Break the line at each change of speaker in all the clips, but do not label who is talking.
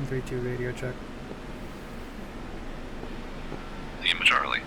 132 radio check.
Lima Charlie.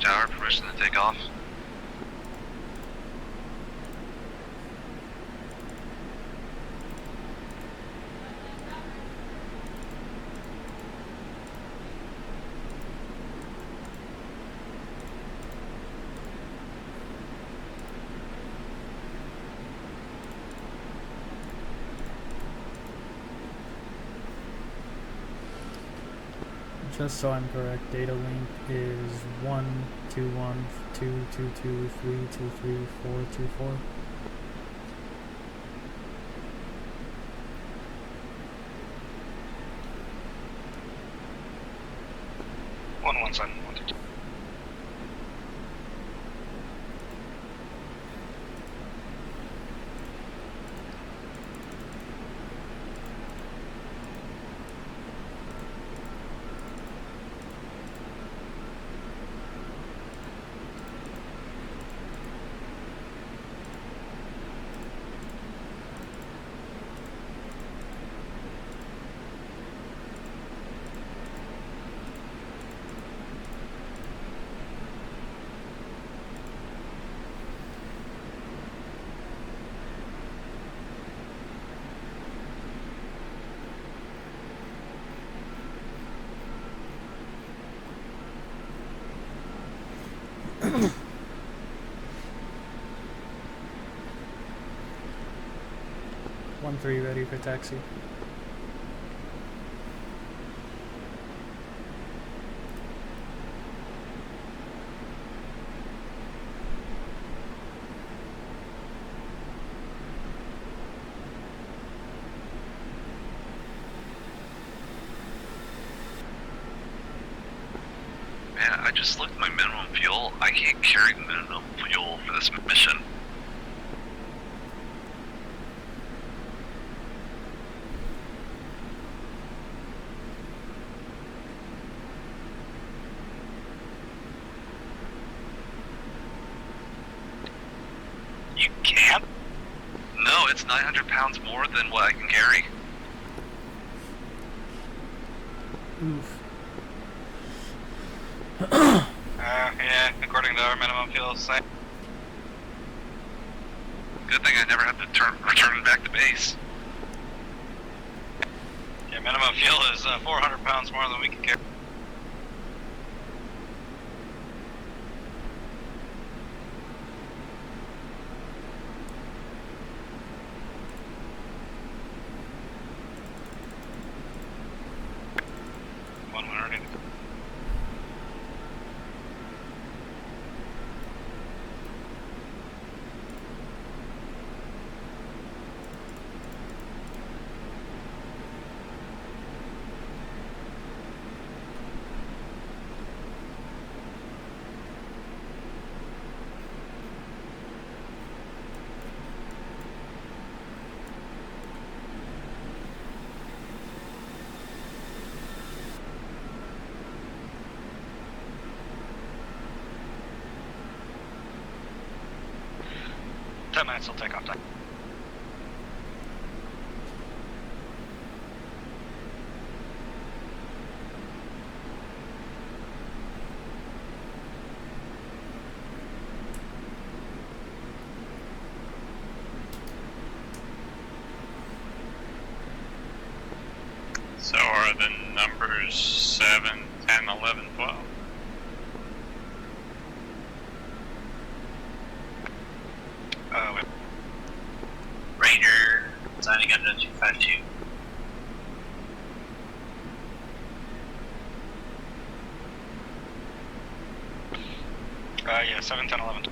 Tower, permission to take off.
Just so I'm correct, data link is 121.222.323.424. One 3 ready for taxi.
Man, I just looked at my minimum fuel. I can't carry minimum fuel for this mission. You can't? No, it's 900 pounds more than what I can carry.
Oof.
Yeah, according to our minimum fuel site.
Good thing I never had to return back to base.
Yeah, minimum fuel is 400 pounds more than we can carry. Minutes will take off time.
So are the numbers 7, 10, 11, 12?
Ranger, signing under 252.
Yeah, 7, 10, 11.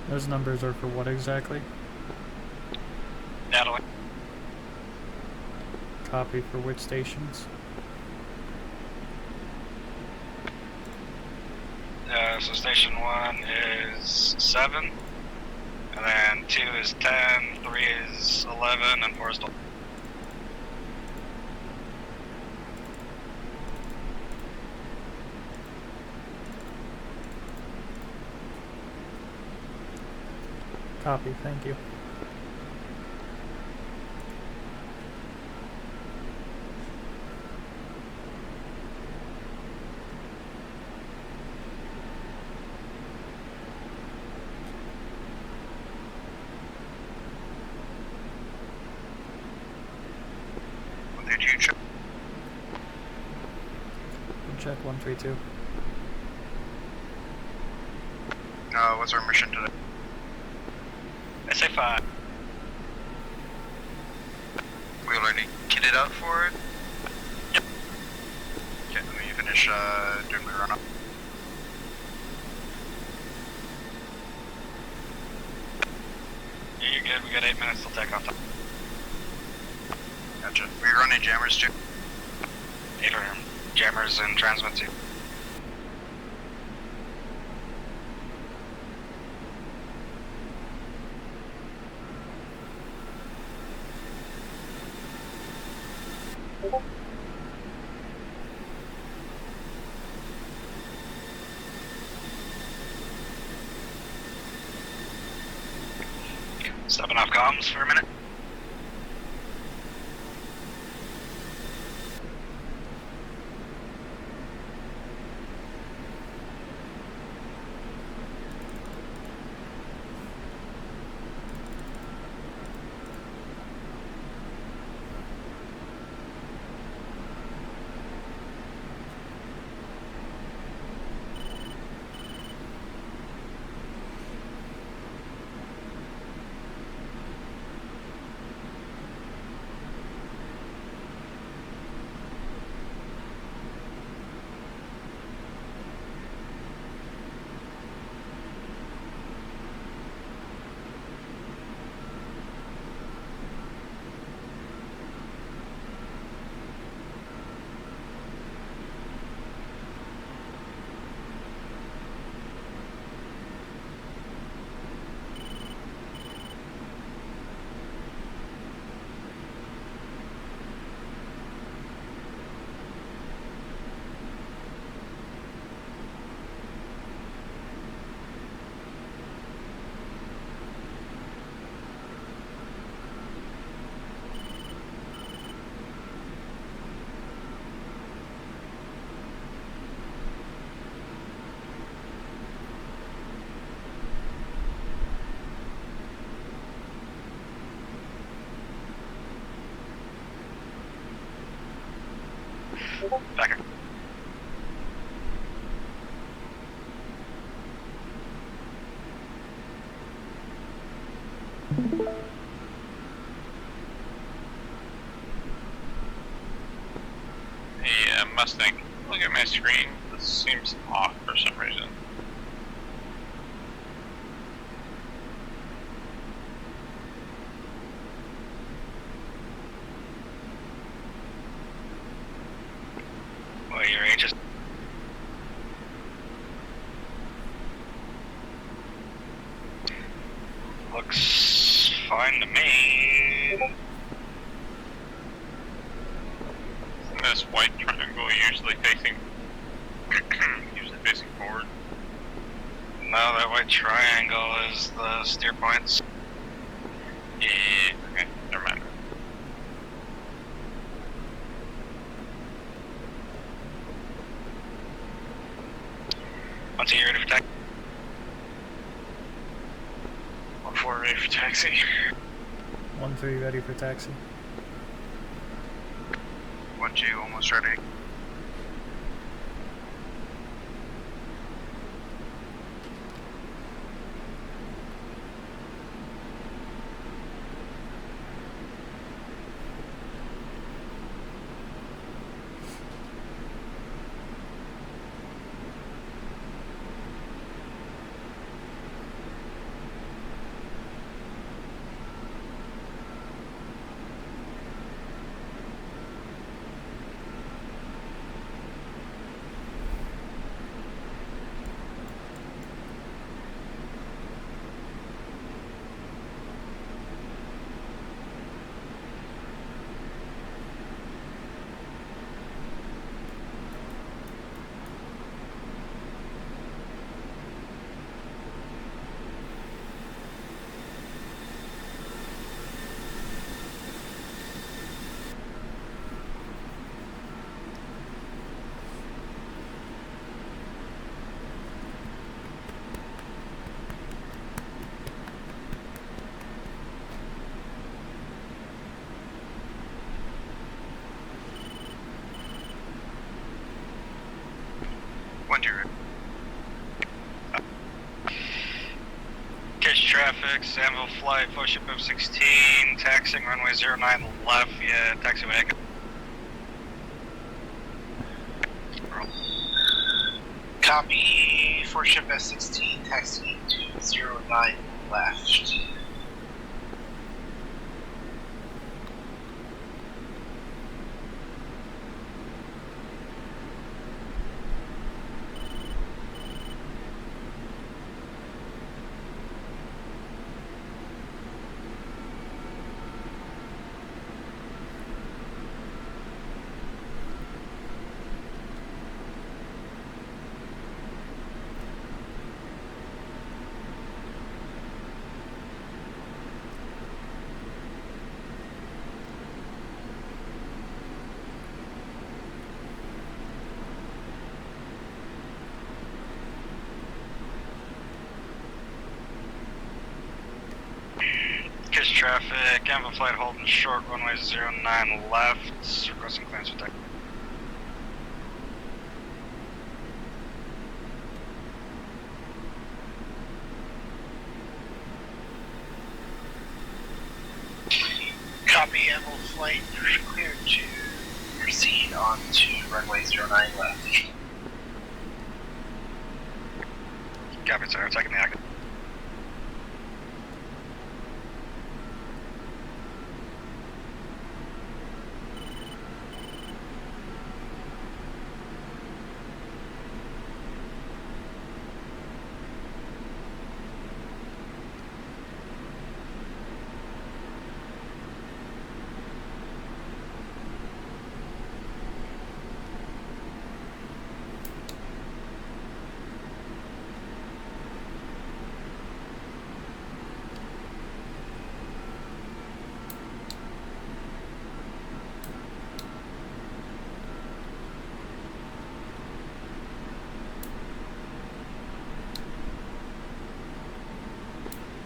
Those numbers are for what exactly?
Data link.
Copy for which stations?
So station 1 is 7, and then 2 is 10, 3 is 11, and 4 is 12.
Copy, thank you.
What did you check?
Check 132.
What's our mission today? SA5. We already kitted out for it? Yep. Okay, let me finish doing my run up. Yeah, you're good. We got 8 minutes till take off time. Gotcha. We running jammers too? 8 are jammers and transmit too. Stepping off comms for a minute. Back.
Hey, Mustang, look at my screen. This seems off for some reason.
Well, your age is. Looks fine to me.
Isn't this white triangle usually facing forward?
No, that white triangle is the steer points.
Yeah, okay, never mind.
Once you're ready for taxi.
1-4 ready for taxi.
1-3 ready for taxi.
1-2 almost ready. traffic, Samville flight, Ship F-16, taxiing runway 09 left via taxiway.
Copy, Ship F-16, taxiing to 09 left.
Kiss traffic, Anvil flight holding short, runway 09 left, requesting clearance for taxi.
Copy, Anvil flight cleared to proceed on to runway 09 left.
Copy, sir, taking the active.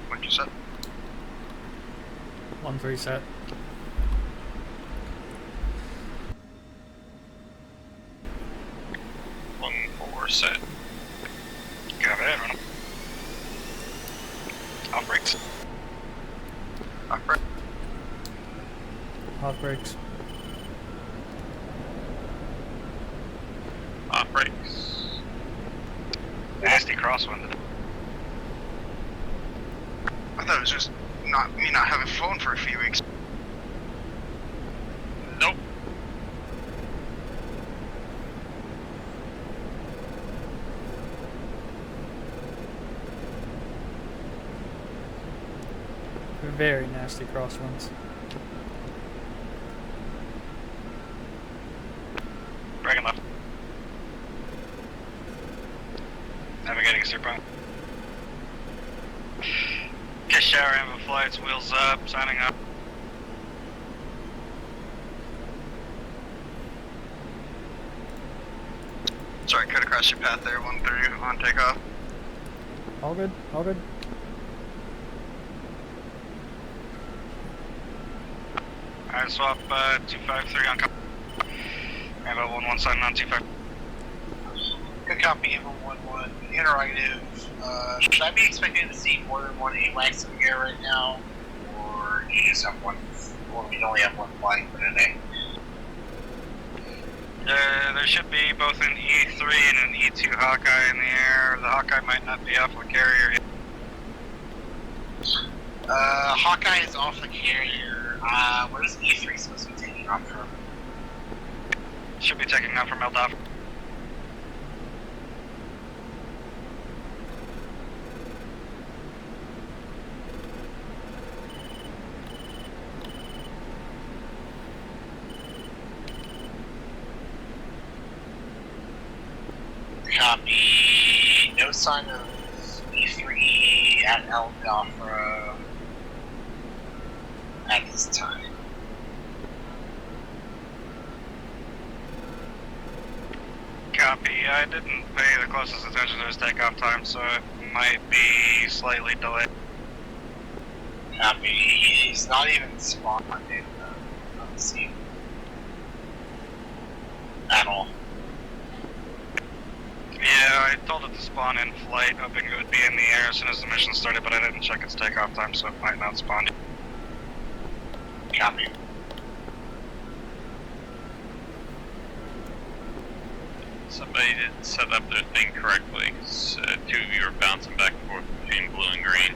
What'd you say?
1-3 set.
One 4 set.
Copy, everyone. Off brakes. Off brakes.
Hot brakes.
Off brakes.
Nasty crosswind.
I thought it was just me not having a phone for a few weeks.
Nope.
Very nasty crosswinds.
Braking left. Navigating steer point. Kiss shower, Anvil flights, wheels up, signing up.
Sorry, cut across your path there, 1-3 on takeoff.
All good, all good.
Alright, swap 253 on copy. Anvil 11 signing on 25.
Good copy, Anvil 11. Interrogative. Should I be expecting to see more than one AWACS in the air right now? Or do you just have one? Or we only have one flying for today?
There should be both an E3 and an E2 Hawkeye in the air. The Hawkeye might not be off the carrier.
Hawkeye is off the carrier. Where is E3 supposed to be taking off from?
Should be taking off from Eldorado.
Copy. No sign of E3 at El Biafra at this time.
Copy. I didn't pay the closest attention to his takeoff time, so it might be slightly delayed.
Copy. He's not even spawned in on the scene at all.
Yeah, I told it to spawn in flight, hoping it would be in the air as soon as the mission started, but I didn't check its takeoff time, so it might not spawn.
Copy.
Somebody didn't set up their thing correctly. So 2 of you are bouncing back and forth between blue and green.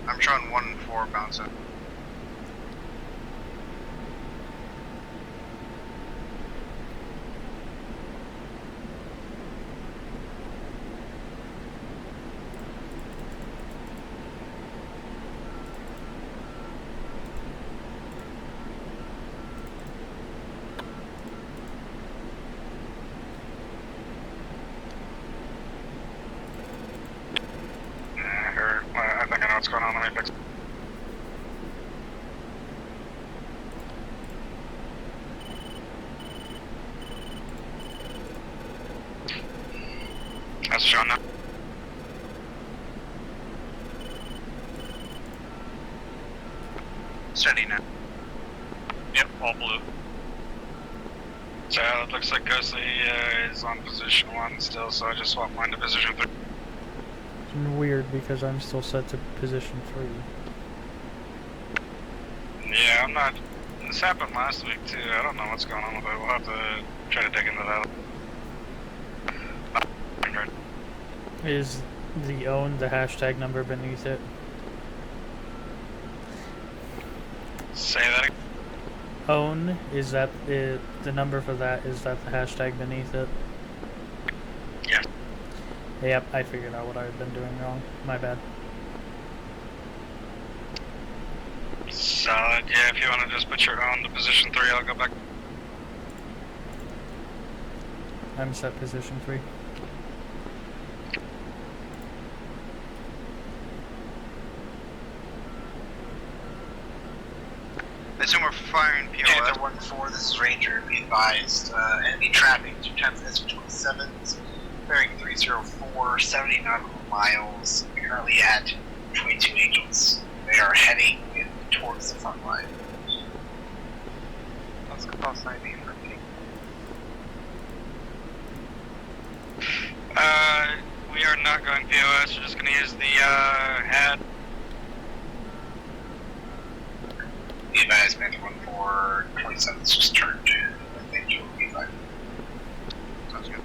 I'm showing 1 and 4 bouncing.
I think I know what's going on. Let me fix it. That's shown now.
Steady now.
Yep, all blue.
So it looks like Ghostly is on position 1 still, so I just swapped mine to position 3.
Weird because I'm still set to position 3.
Yeah, I'm not. This happened last week too. I don't know what's going on with it. We'll have to try to dig into that.
Is the own the hashtag number beneath it?
Say that again.
Own, is that it? The number for that, is that the hashtag beneath it?
Yes.
Yep, I figured out what I've been doing wrong. My bad.
Solid. Yeah, if you want to just put your own to position 3, I'll go back.
I'm set position 3.
I assume we're firing
Panther
POS.
1-4, this is Ranger. Be advised, enemy traffic 2 times S-27s, bearing 304, 70 nautical miles, currently at 22 Eagles. They are heading towards the front line.
Let's go past 90 for me.
We are not going POS. We're just going to use the HAD.
Be advised, Panther 1-4, 27s just turned. I think you'll be fine.
Sounds good.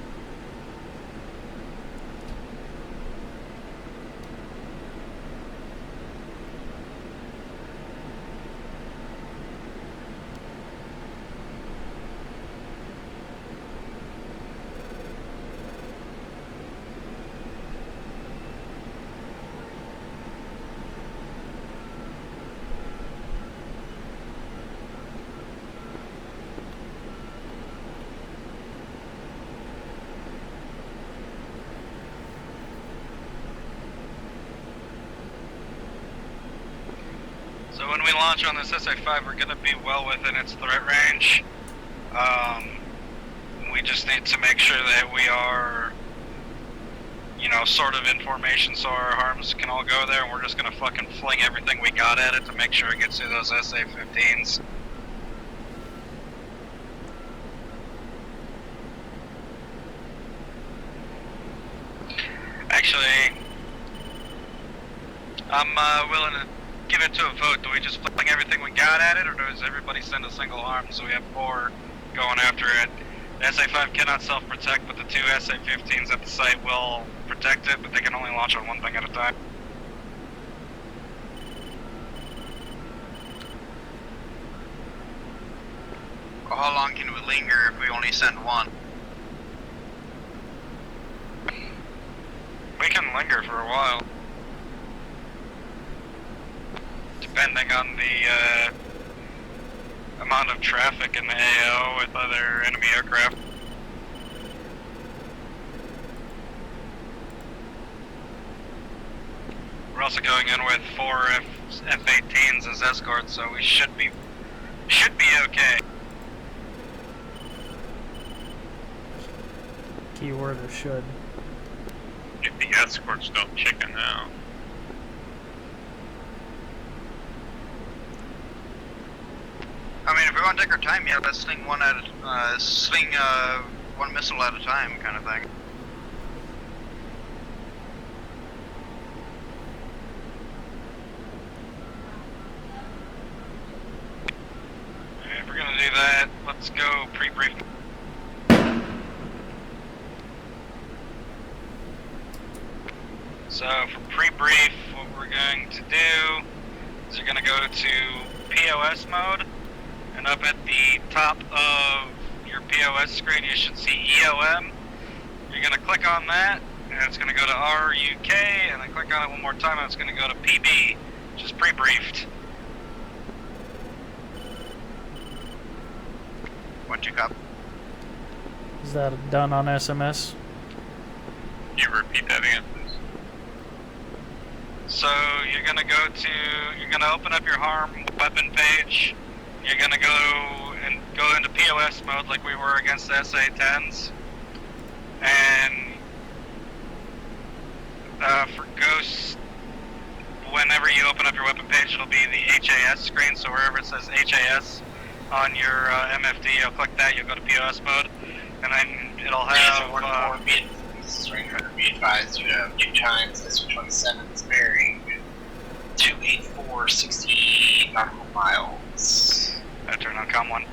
So when we launch on this SA-5, we're going to be well within its threat range. We just need to make sure that we are, you know, sort of in formation so our arms can all go there, and we're just going to fucking fling everything we got at it to make sure it gets through those SA-15s. Actually, I'm willing to give it to a vote. Do we just fling everything we got at it, or does everybody send a single arm so we have 4 going after it? The SA-5 cannot self-protect, but the 2 SA-15s at the site will protect it, but they can only launch on one thing at a time.
Well, how long can we linger if we only send 1?
We can linger for a while. Depending on the amount of traffic in the AO with other enemy aircraft. We're also going in with 4 F-18s as escorts, so we should be okay.
Keyword or should.
If the escorts don't chicken out.
I mean, if we want to take our time, yeah, let's sling one missile at a time, kind of thing.
So for pre-brief, what we're going to do is you're going to go to POS mode, and up at the top of your POS screen you should see EOM. You're going to click on that, and it's going to go to RUK, and then click on it one more time, and it's going to go to PB, which is pre-briefed.
1-2 cop.
Is that done on SMS?
Can you repeat that again, please?
So you're going to you're going to open up your harm weapon page. You're going to go into POS mode like we were against the SA-10s. And for Ghost, whenever you open up your weapon page, it'll be the HAS screen. So wherever it says HAS on your MFD, you'll click that, you'll go to POS mode, and then it'll have...
This is Ranger Hunter, be advised you have 2 times SU-27s bearing 28460 nautical miles.
Turn on COM 1.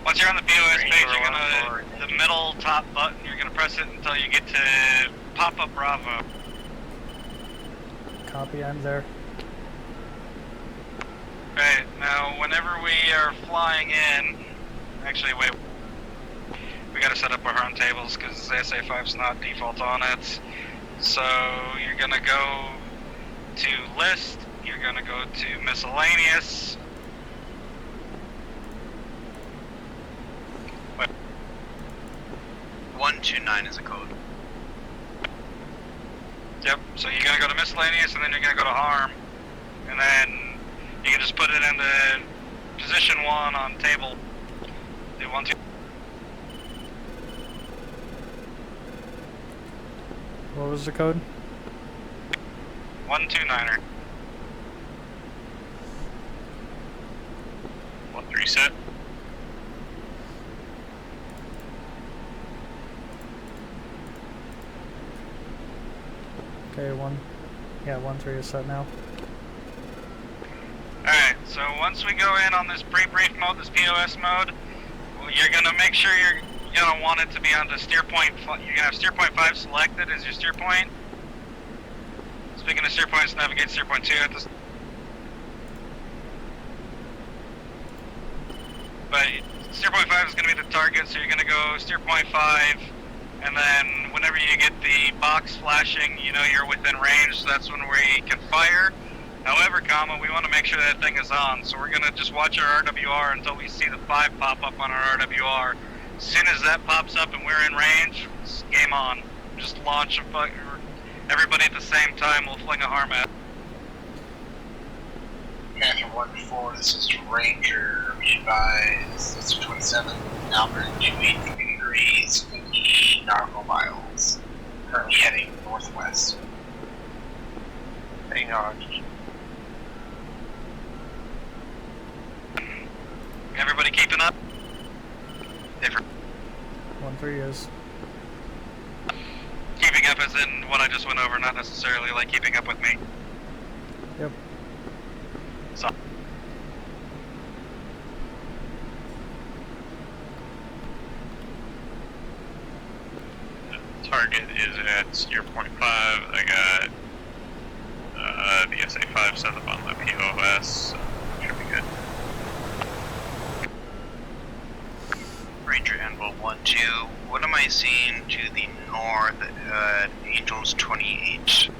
Once you're on the POS page, you're gonna, the middle top button, you're gonna press it until you get to Papa Bravo.
Copy, I'm there.
Right, now whenever we are flying in, actually wait, we gotta set up our harm tables because SA5's not default on it. So you're gonna go to list, you're gonna go to miscellaneous.
129 is a code.
Yep, so you're gonna go to miscellaneous and then you're gonna go to harm. And then you can just put it into position 1 on table. Do 1, 2.
What was the code?
129er.
1-3 set.
Okay, 1-3 is set now.
Alright, so once we go in on this pre-brief mode, this POS mode, well, you're gonna make sure you're gonna want it to be on the steer point. You're gonna have steer point 5 selected as your steer point. Speaking of steer points, navigate steer point 2 at this. But steer point 5 is gonna be the target, so you're gonna go steer point 5, and then whenever you get the box flashing, you know you're within range, so that's when we can fire. However, we want to make sure that thing is on, so we're gonna just watch our RWR until we see the 5 pop up on our RWR. As soon as that pops up and we're in range, it's game on. Just launch everybody at the same time. We'll fling a harm at.
Panther 1-4, this is Ranger, be advised, SU-27, now bearing 283 degrees, 50 nautical miles. Currently heading northwest. Hang on.
Everybody keeping up?
1-3 is.
Keeping up as in what I just went over, not necessarily like keeping up with me.
Yep.
So.
The target is at steer point 5. I got the SA5 set up on the POS, so should be good.
Ranger Anvil 1-2. What am I seeing to the north at Angels 28?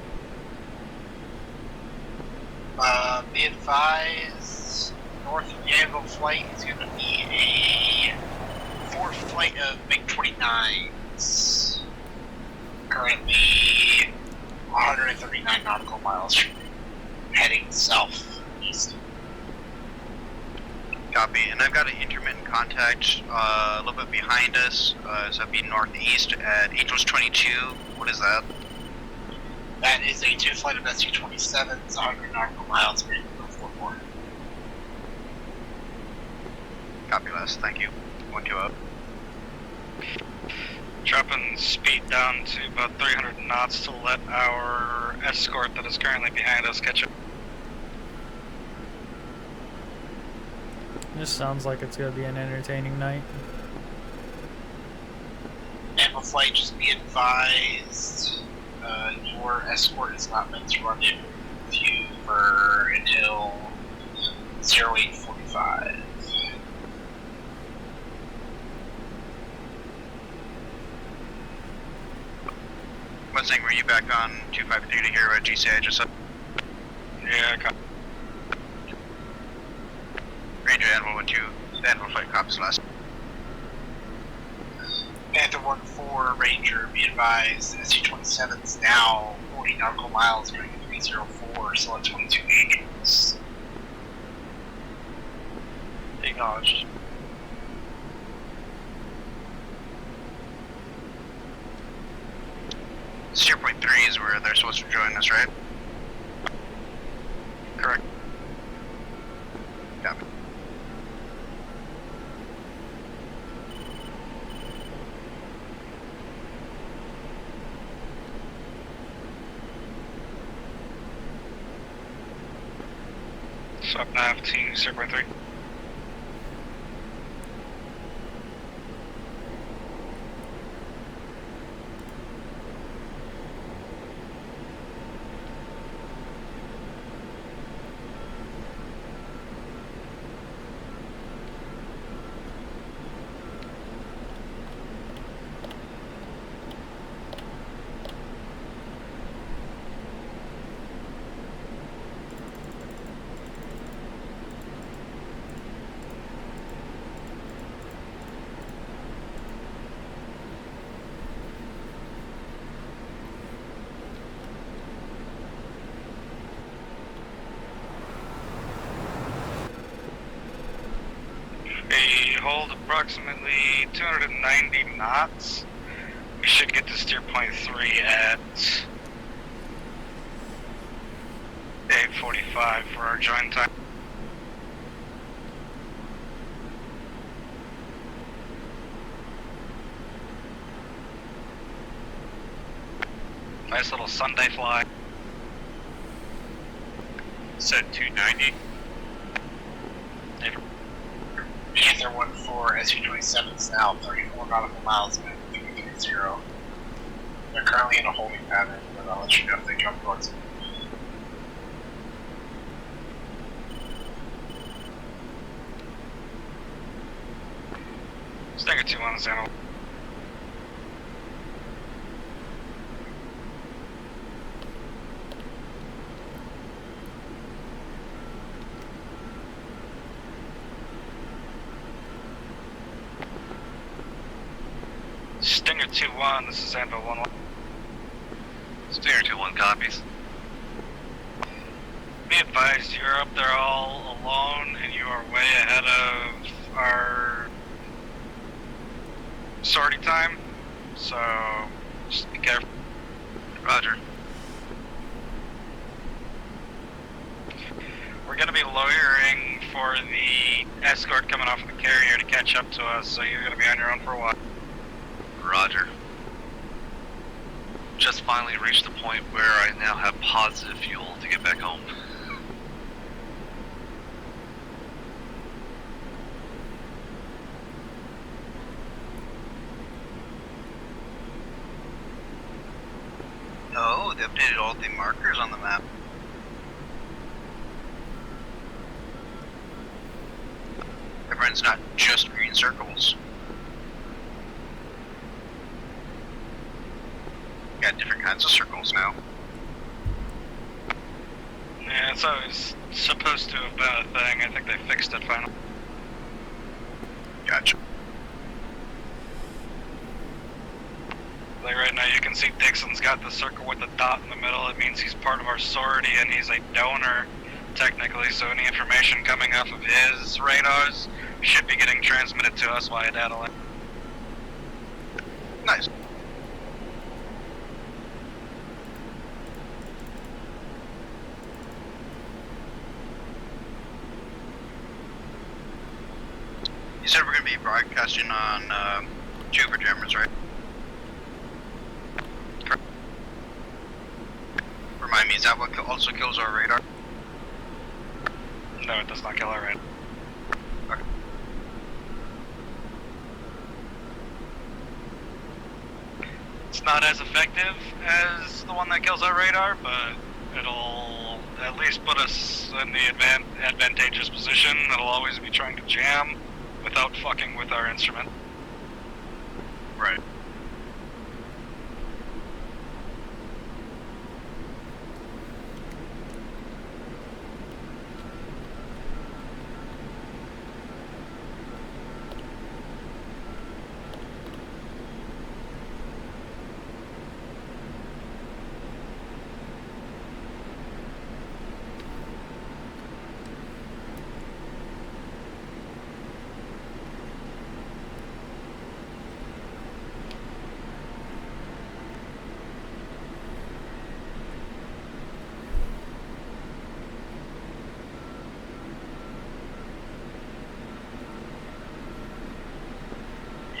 Be advised, north of the Anvil flight is going to be a 4th flight of MiG-29s. Currently 139 nautical miles, heading southeast.
Copy, and I've got an intermittent contact a little bit behind us, so that'd be northeast at Angels 22. What is that?
That is a 2 flight of SU-27s, 100 nautical miles, being 44.
Copy less, thank you. 1-2 up.
Dropping speed down to about 300 knots to let our escort that is currently behind us catch up.
This sounds like it's gonna be an entertaining night.
Anvil flight, just be advised. your escort is not meant to run in with you for until 0845.
Mustang, were you back on 253 to hear what GCI just said?
Yeah,
Ranger Anvil 1-2, Anvil flight copies last.
Panther 1-4, Ranger, be advised, SU-27 is now 40 nautical miles going to 304, still at 22 Angels. Acknowledged.
Steer point 3 is where they're supposed to join us, right?
correct.
Copy.
Swap nav to 0.3. We hold approximately 290 knots. We should get to steer point 3 at 8:45 for our join time. Nice little Sunday fly.
Said 290.
Panther 1-4, SU-27 is now 34 nautical miles going to 330. They're currently in a holding pattern, but I'll let you know if they come towards it.
Stinger 2-1 is handled. Stinger 2-1, this is Anvil 1-1.
Stinger 2-1 copies.
Be advised, you're up there all alone and you are way ahead of our sortie time, so just be careful.
Roger.
We're going to be loitering for the escort coming off of the carrier to catch up to us, so you're going to be on your own for a while.
Roger. Just finally reached the point where I now have positive fuel to get back home.
Oh, they updated all the markers on the map. Everyone's not just green circles. Got different kinds of circles now.
Yeah, it's always supposed to have been a thing. I think they fixed it finally.
Gotcha.
Like right now you can see Dixon's got the circle with the dot in the middle. It means he's part of our sortie and he's a donor technically, so any information coming off of his radars should be getting transmitted to us via data link.
Nice. You said we're going to be broadcasting on Jupiter jammers, right?
Correct.
Remind me, is that what also kills our radar?
No, it does not kill our radar.
Okay.
It's It's not as effective as the one that kills our radar, but it'll at least put us in the advantageous position. It'll always be trying to jam without fucking with our instrument.
Right.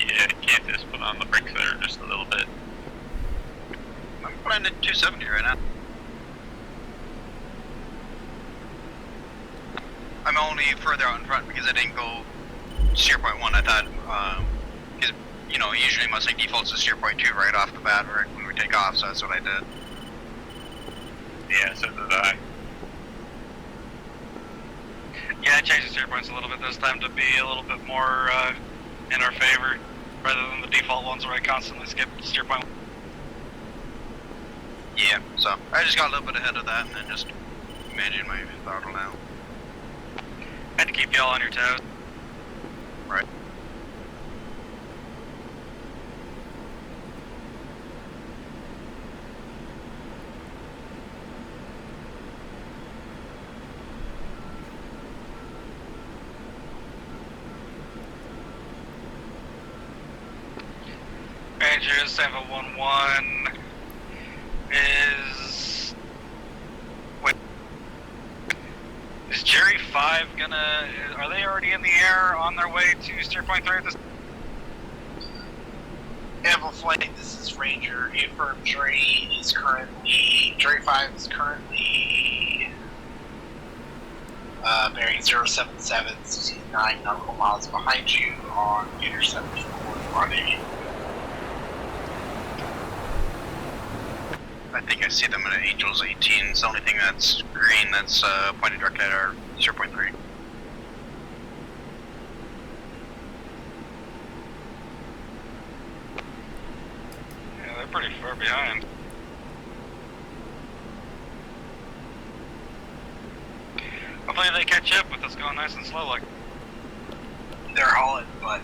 Yeah, you can't just put on the brakes there just a little bit.
I'm putting it 270 right now. I'm only further out in front because I didn't go steer point 1. I thought, because, you know, usually Mustang defaults to steer point 2 right off the bat right when we take off, so that's what I did.
Yeah, so did I.
Yeah, I changed the steer points a little bit this time to be a little bit more in our favor, rather than the default ones where I constantly skip steer point.
Yeah, so I just got a little bit ahead of that and then just managing my throttle now.
Had to keep y'all on your toes.
Right.
Ranger 711 is... Wait. Is Jerry 5 gonna... Are they already in the air on their way to steer point 3 at this...
Amble Flight, this is Ranger. Affirm Dre is currently... Dre 5 is currently... bearing 077, 69 nautical miles behind you on intercept running.
I think I see them at Angels 18. It's the only thing that's green that's pointed directly at our 0.3.
Yeah, they're pretty far behind. Hopefully they catch up with us going nice and slow like...
They're hauling, but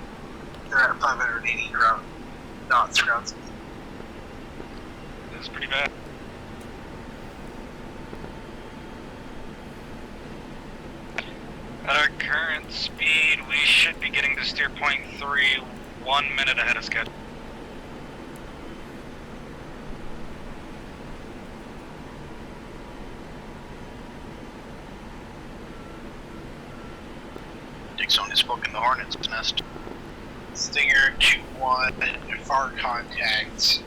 they're at 580 knots ground speed.
It's pretty bad. At our current speed, we should be getting to steer point 3 1 minute ahead of schedule.
Dixon has spoken the Hornet's nest.
Stinger 2-1, far contact,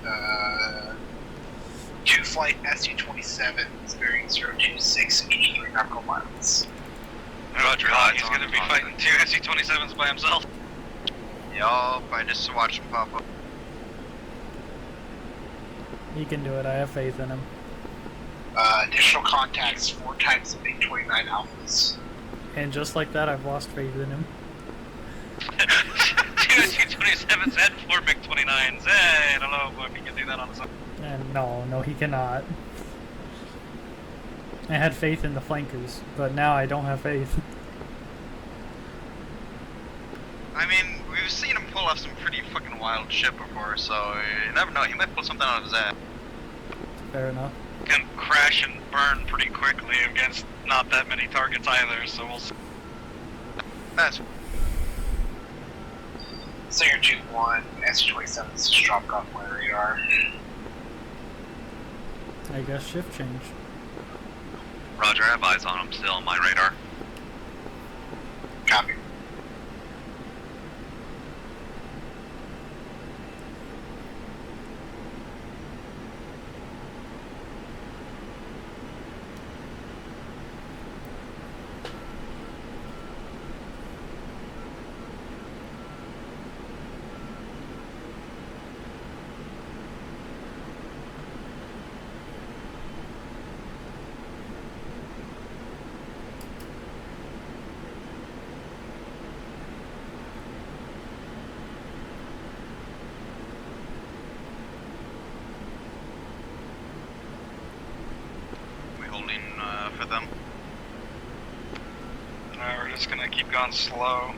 2 flight SU-27 is bearing 026, 83 nautical miles.
Roger, he's going to be fighting 2 SC-27s by himself.
Yup, I just watched him pop up.
He can do it. I have faith in him.
Additional contacts, 4 times the big 29 alphas.
And just like that, I've lost faith in him.
2 SC-27s and 4 MiG-29s. Hey, I don't know if he can do that on his own.
And no, he cannot. I had faith in the flankers, but now I don't have faith.
I mean, we've seen him pull off some pretty fucking wild shit before, so you never know. He might pull something out of his ass.
Fair enough.
Can crash and burn pretty quickly against not that many targets either, so we'll see.
That's
Stinger 2-1, SU-27 is just dropped off my radar.
I guess shift change.
Roger, I have eyes on him still on my radar.
Copy.
just gonna keep going slow.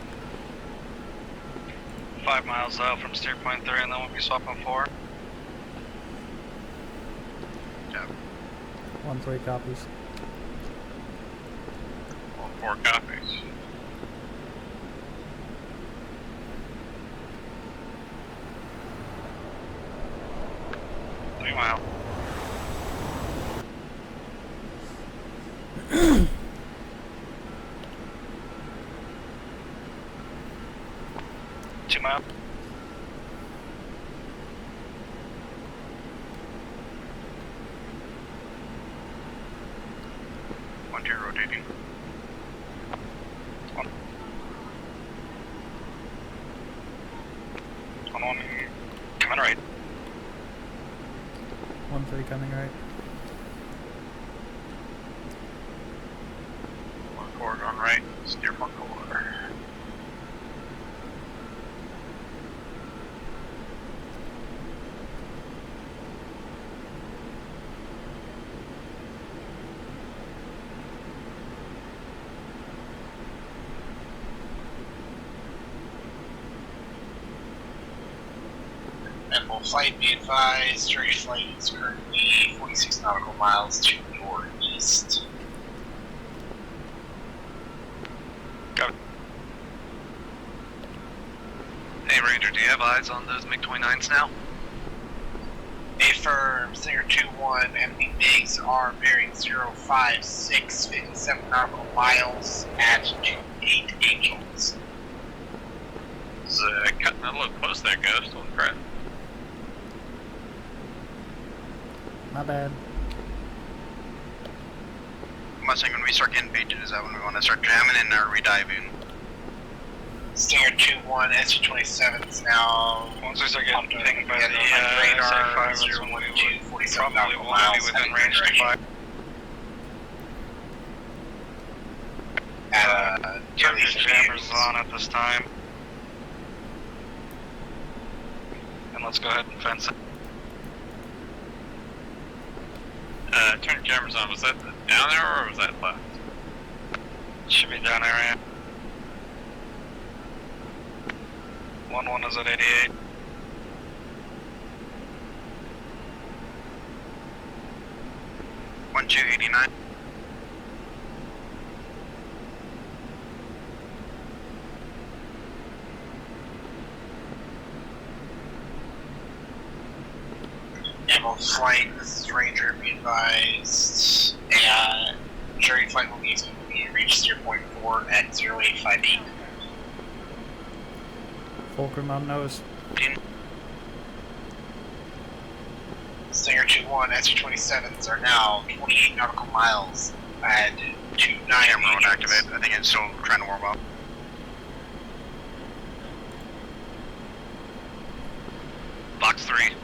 5 miles out from steer point 3, and then we'll be swapping 4.
1-3 copies.
4 copies.
Meanwhile, two mile.
One two rotating.
One coming right.
1-3 coming right.
1-4 going right. Steer 1-4.
Echo flight, be advised, direct flight is currently 46 nautical miles to your east.
Hey Ranger, do you have eyes on those MiG-29s now?
Affirm, Singer 2-1, enemy MiGs are bearing 056, 57 nautical miles at 28 Angels.
It's cutting a little close there, Ghost. Holy crap.
My bad.
Mustang, when we start getting baited, is that when we want to start jamming in or rediving?
Stinger 2-1, SU-27 is now
Once we start getting pinged by the
radar,
SA-5, that's when we would
47
probably
nautical
will be
miles
within
heading
range to
direction.
5. Turn your jammers on at this time. And let's go ahead and fence it.
Turn your cameras on. Was that down there or was that left?
Should be down area. 1-1 is at 88.
One two 89.
Echo flight, this is Ranger, be advised. Jury flight will need to reach steer point 4 at 0858.
Fulcrum on nose.
Stinger 2-1, SU-27s are now 28 nautical miles at 29
Camera won't
Angels.
activate. I think it's still trying to warm up.
Box 3.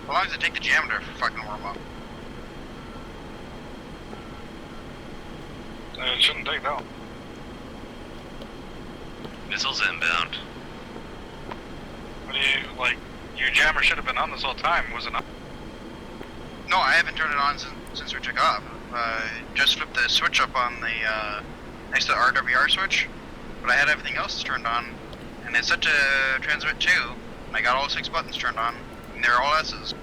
How long does it take the jammer to fucking warm up?
It shouldn't take that long.
Missiles inbound.
What do you, like, your jammer should have been on this whole time, was it not?
No, I haven't turned it on since we took off. Just flipped the switch up on the, next to the RWR switch, but I had everything else turned on, and it's set to transmit 2, and I got all 6 buttons turned on, and they're all S's.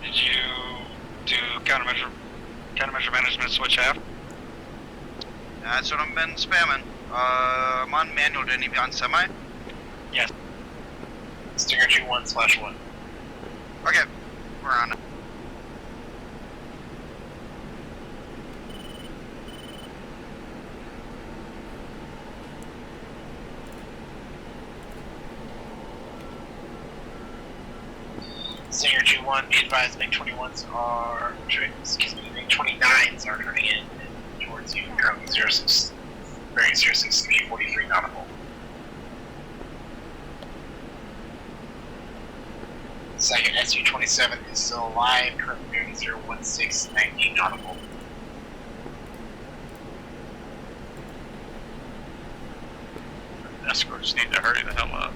Did you do countermeasure management switch half?
That's what I've been spamming. I'm on manual, didn't he be on semi?
Yes.
Stinger 2-1/1.
Okay, we're on it.
Stinger 2-1, be advised, MiG-21s are, MiG-29s are turning in towards you, currently 06, bearing 06343 nautical. Second SU-27 is still alive, currently bearing 01690 nautical.
Escorts need to hurry the hell up.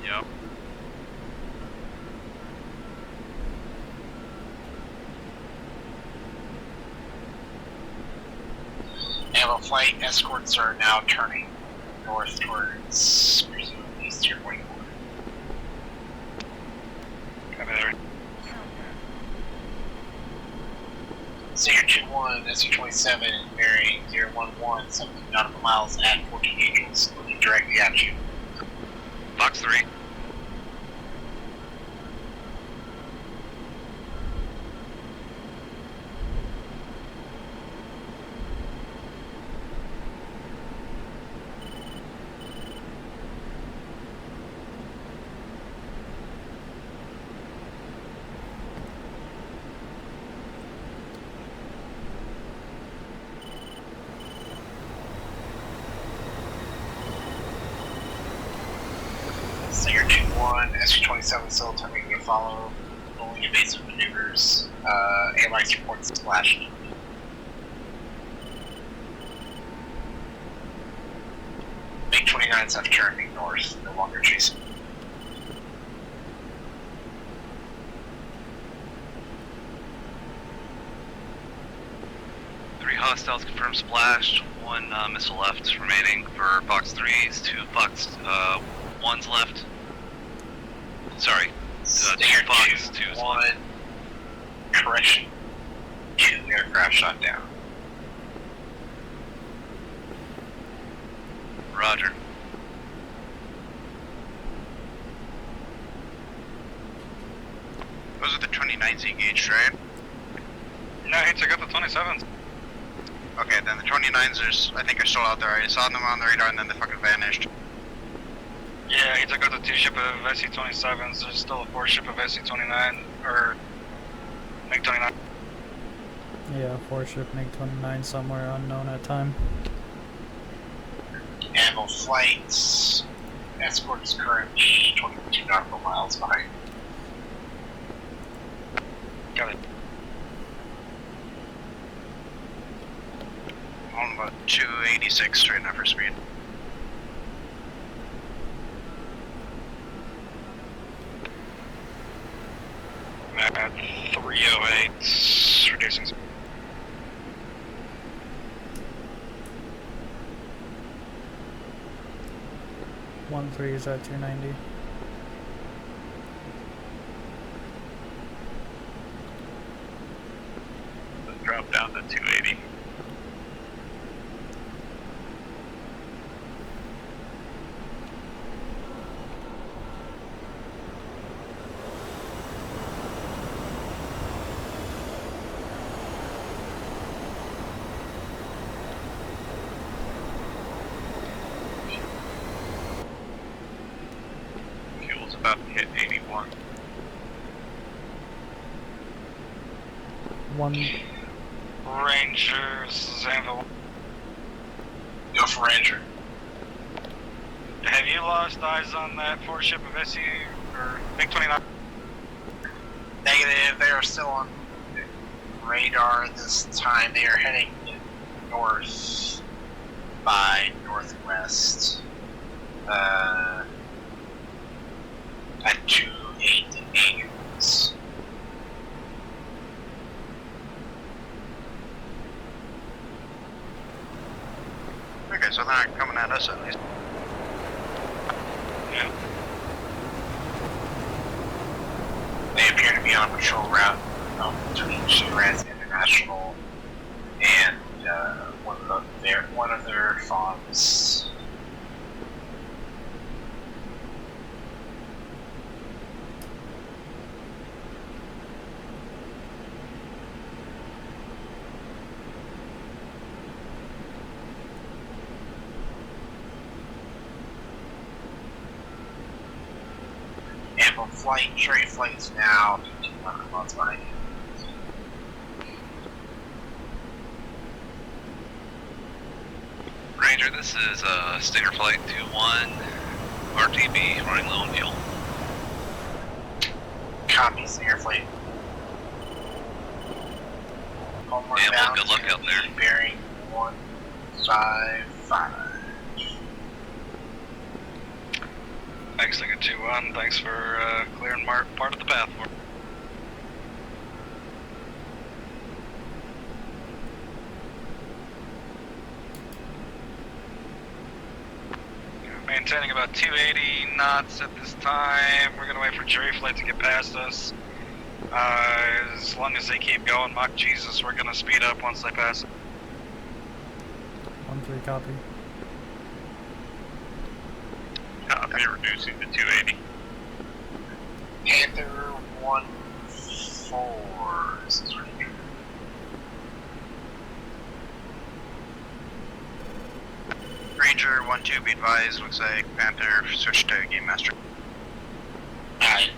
Yep.
Naval flight escorts are now turning north towards presumably Steer Point 4.
Copy that.
Stinger 2-1, SU-27, bearing 011, 17 nautical miles at 14 Angels, looking directly at you.
Fox 3.
Stinger 2-1, SU-27 still attempting to follow, rolling evasive maneuvers, AMX reports splashed. MiG-29s have turned north, no longer chasing.
Three hostiles confirmed splashed. One missile left remaining for Fox 3s. Two Fox 1s left. Sorry.
Stinger
Two Fox 2s
2-1,
left.
correction, 2 aircraft shot down.
Roger.
Those are the 29s engaged, right?
No, he took out the 27s.
Okay, then the 29s I think are still out there. I saw them on the radar and then they fucking vanished.
Yeah, he took out the 2 ship of SC-27s. There's still a 4 ship of SC-29, or MiG-29.
Yeah, 4-ship MiG-29 somewhere unknown at time.
Naval flights, escort is currently 22 nautical miles behind.
Got it.
I'm on about 286 right now for speed.
At 308, reducing speed.
One 3 is at 290.
Drop down to 280. Fuel's about to hit 81.
One
Rangers, Zanville.
Go for Ranger.
Have you lost eyes on that 4 ship of SU, or MiG-29?
Negative, they are still on radar this time. They are heading north by northwest. At 28 Angels.
Okay, so they're not coming at us at least.
Yeah.
They appear to be on a patrol route between Shiraz International and one of their FOMs. Ample flight, trade flights now, 1500 miles behind you.
Ranger, this is Stinger Flight 2-1, RTB, running low on fuel.
Copy, Stinger flight. Homeward
Yeah, well,
bound,
good luck
gonna
out there.
be bearing 155.
Thanks, Ticket 2-1. Thanks for clearing part of the path for me. Maintaining about 280 knots at this time. We're gonna wait for jury flight to get past us. As long as they keep going, mock Jesus, we're gonna speed up once they pass.
1-3 copy.
Copy, reducing to 280.
Panther 1-4. This is Ranger.
Ranger 1-2, be advised. Looks like Panther switched to Game Master.
Alright.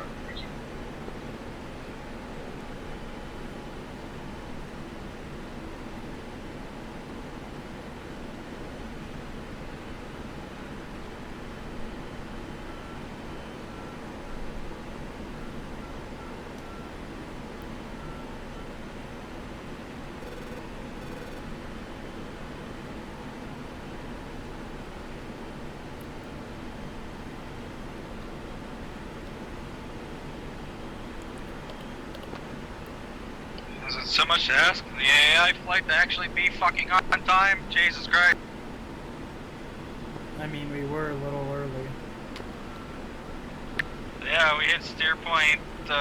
Is it so much to ask the AI flight to actually be fucking on time? Jesus Christ.
I mean, we were a little early.
Yeah, we hit steer point 3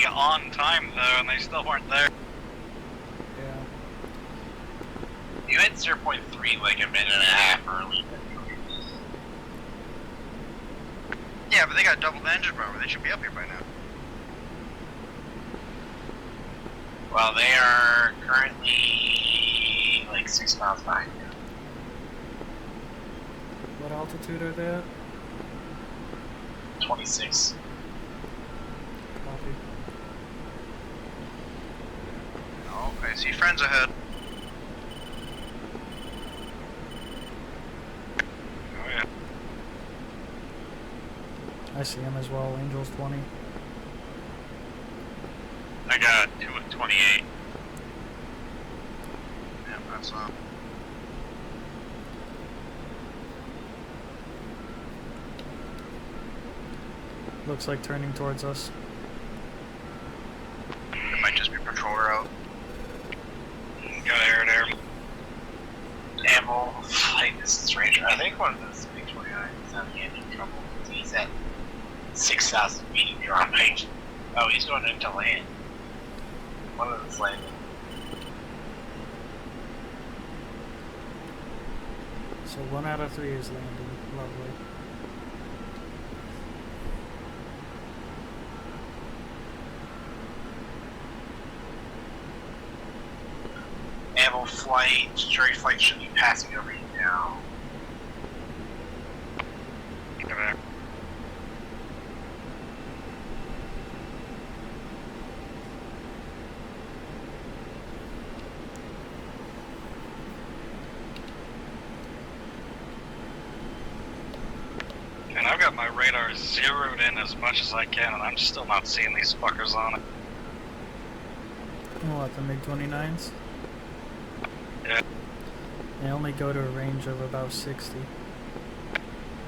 on time though, and they still weren't there.
Yeah.
You hit 0.3 like a minute and a half early.
Yeah, but they got double the engine power. They should be up here by now.
Well, they are currently like 6 miles behind you.
What altitude are they at?
26.
Copy.
Oh, I see friends ahead.
Oh yeah.
I see him as well. Angels 20.
I got 2 at 28.
Yeah, that's
Looks like turning towards us.
it might just be patroller out.
Got air there.
Amble, like this is Ranger. I think one of those big 29 is having engine trouble. He's at 6,000 feet. You're on range. Oh, he's going into land. One of them's landing.
So 1 out of 3 is landing. Lovely.
Amble flight, jury flight should be passing over you now.
Get air. And I've got my radar zeroed in as much as I can, and I'm still not seeing these fuckers on it.
What, the MiG-29s?
Yeah.
They only go to a range of about 60.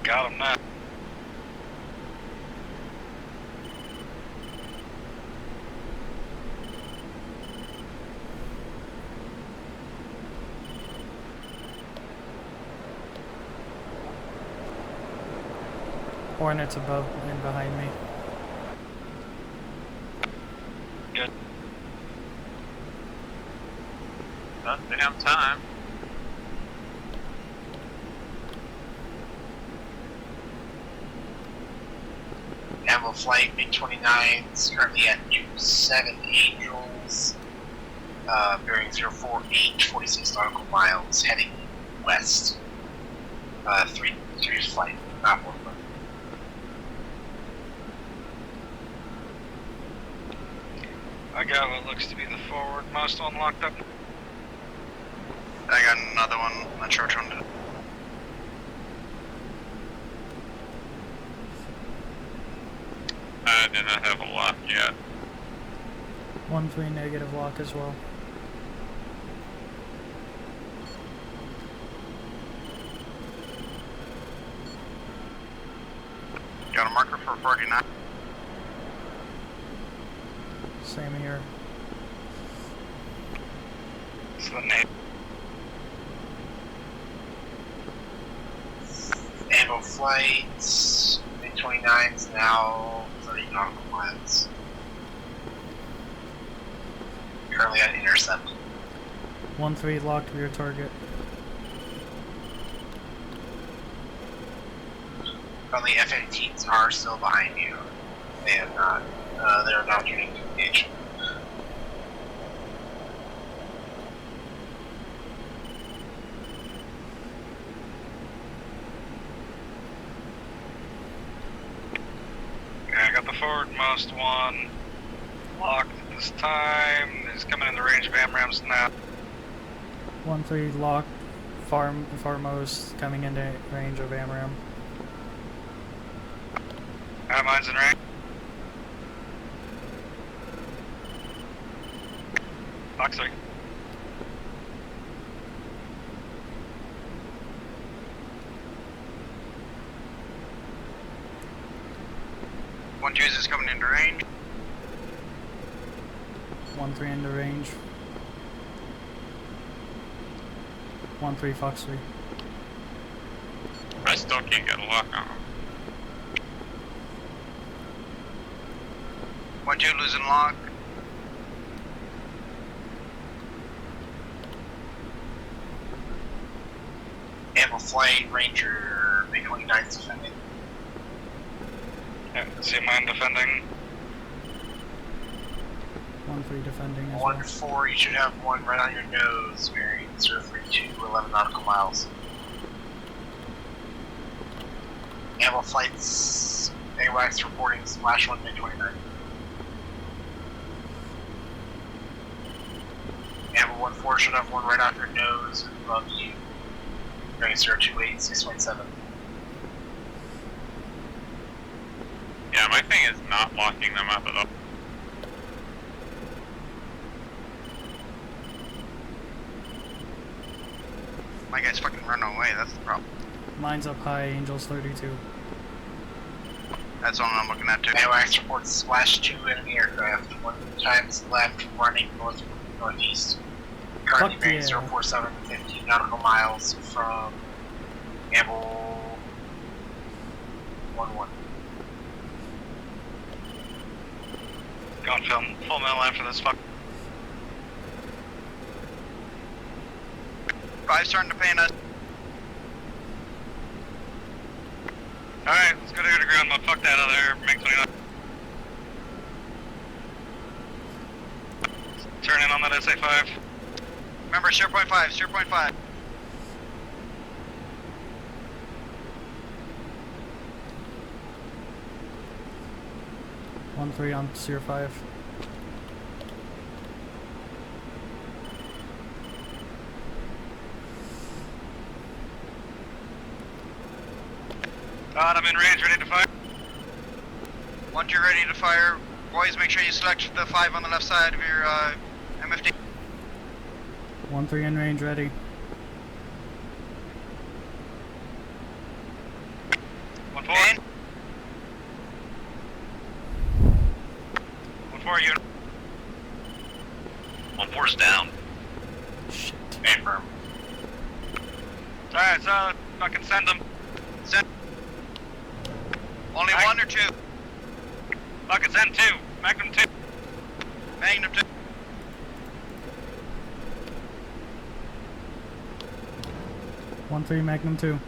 Got them now.
Hornets above and behind me.
Good.
Not damn time.
Amble flight, MiG-29s, currently at 27 Angels, bearing 048, 46 nautical miles, heading west. 3 flight, not 1 flight.
I got what looks to be the forwardmost one locked up.
I got another one. Not sure which one to.
I do not have a lock yet.
1-3 negative lock as well.
49.
Same here.
So the name.
Ammo flights, MiG-29s now 30 nautical miles. Currently at intercept.
1-3 locked rear target.
Currently F-15s are still behind you. They have not, they're not turning to engage.
Okay, I got the forwardmost one locked this time. He's coming in the range of AMRAAMs now.
1-3 locked. Farmost coming into range of AMRAAM.
Mine's in range. Fox 3.
One Jews is coming into range.
1-3 into range. 1-3 Fox 3.
I still can't get a lock on them.
One Jew losing lock.
Ammo flight, Ranger, MiG-29s defending.
Yeah, see mine defending.
1-3 defending as well.
1-4, you should have one right on your nose, bearing 032, 11 nautical miles. Ammo flights, AWACS reporting /1 MiG-29. Ammo 1-4 should have one right off your nose and above you, bearing 028, 6.7.
Yeah, my thing is not locking them up at all.
My guy's fucking running away, that's the problem.
Mine's up high, Angels 32.
That's all I'm looking at too.
AWACS reports /2 enemy aircraft, one times left, running northeast. Currently
Fuck
bearing
yeah.
047, 15 nautical miles from Ammo 1-1.
Going full metal after this fuck.
5 starting to paint us.
Alright, let's go to the ground mode. Fuck that other MiG-29. Turn in on that SA-5.
Remember, 0.5, 0.5.
1-3 on Sear 5.
I'm in range, ready to fire.
Once you're ready to fire, boys, make sure you select the 5 on the left side of your MFD.
1-3 in range, ready.
One forward. 1-4 unit.
1-4's down.
Shit.
Confirm.
Alright, so fucking send them.
Send. Only
Alright.
1 or 2?
Fucking send 2. Magnum 2.
Magnum 2.
1-3 Magnum 2.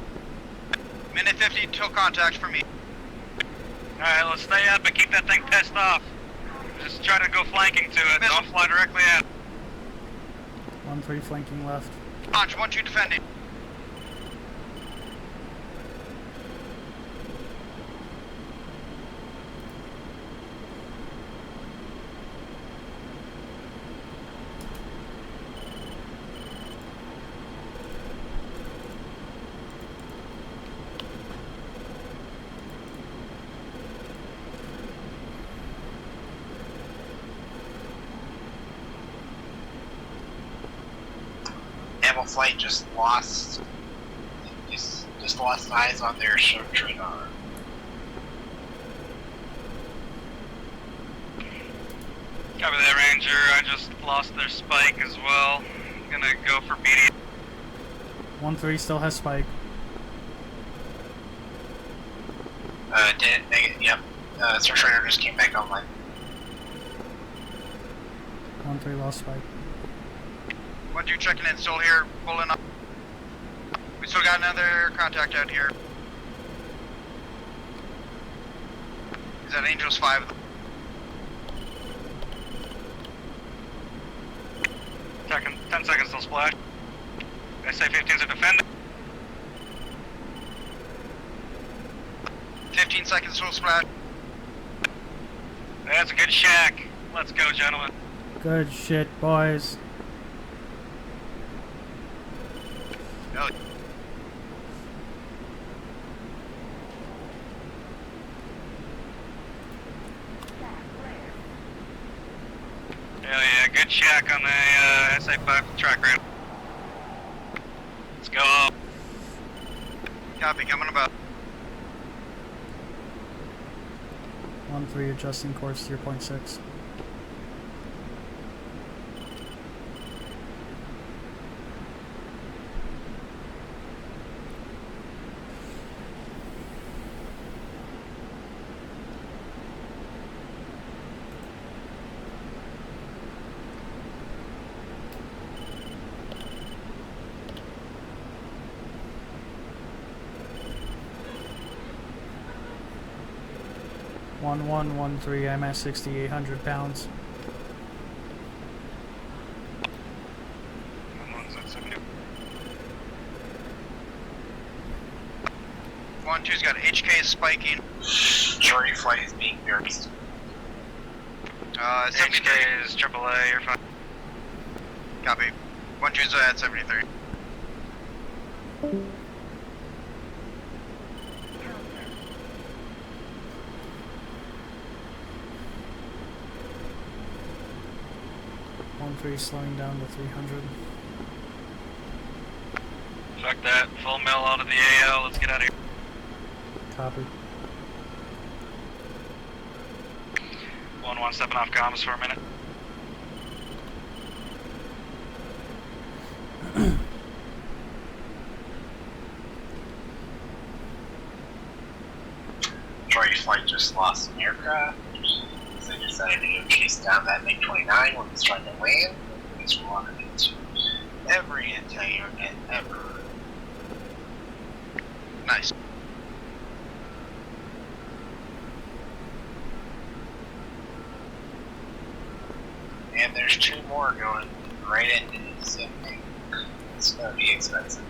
Minute 50 till contact for me.
Alright, let's stay up and keep that thing pissed off. Just try to go flanking to it.
Missile.
Don't fly directly at it.
1-3 flanking left.
Launch, 1-2 defending.
Ammo flight just lost lost eyes on their radar.
Copy that, Ranger. I just lost their spike as well. Gonna go for BD.
1-3 still has spike.
Yep. Search Radar just came back online.
1-3 lost spike.
1-2 checking in, still here, pulling up. We still got another contact out here. Is that Angels 5?
10 seconds till splash. SA-15's a defender.
15 seconds till splash.
That's a good shack. Let's go, gentlemen.
Good shit, boys.
Oh,
Hell yeah, good shack on the SA-5 track ramp. Let's go.
copy, coming about.
1-3 adjusting course 3.6. One 1-3, I'm at 6,800 pounds.
1-2's got HK spiking.
Shorty flight is being pierced.
73.
HK is AAA, you're fine.
Copy. 1-2's at 73.
Three slowing down to 300.
Fuck that. Full mill out of the AL. Let's get out of here.
Copy.
1-1 stepping off comms for a minute.
Shorty flight just lost an aircraft. They decided to go chase down that MiG-29 when it's trying to land. They responded into every anti-airnet ever.
Nice.
And there's two more going right into the same thing. It's gonna be expensive.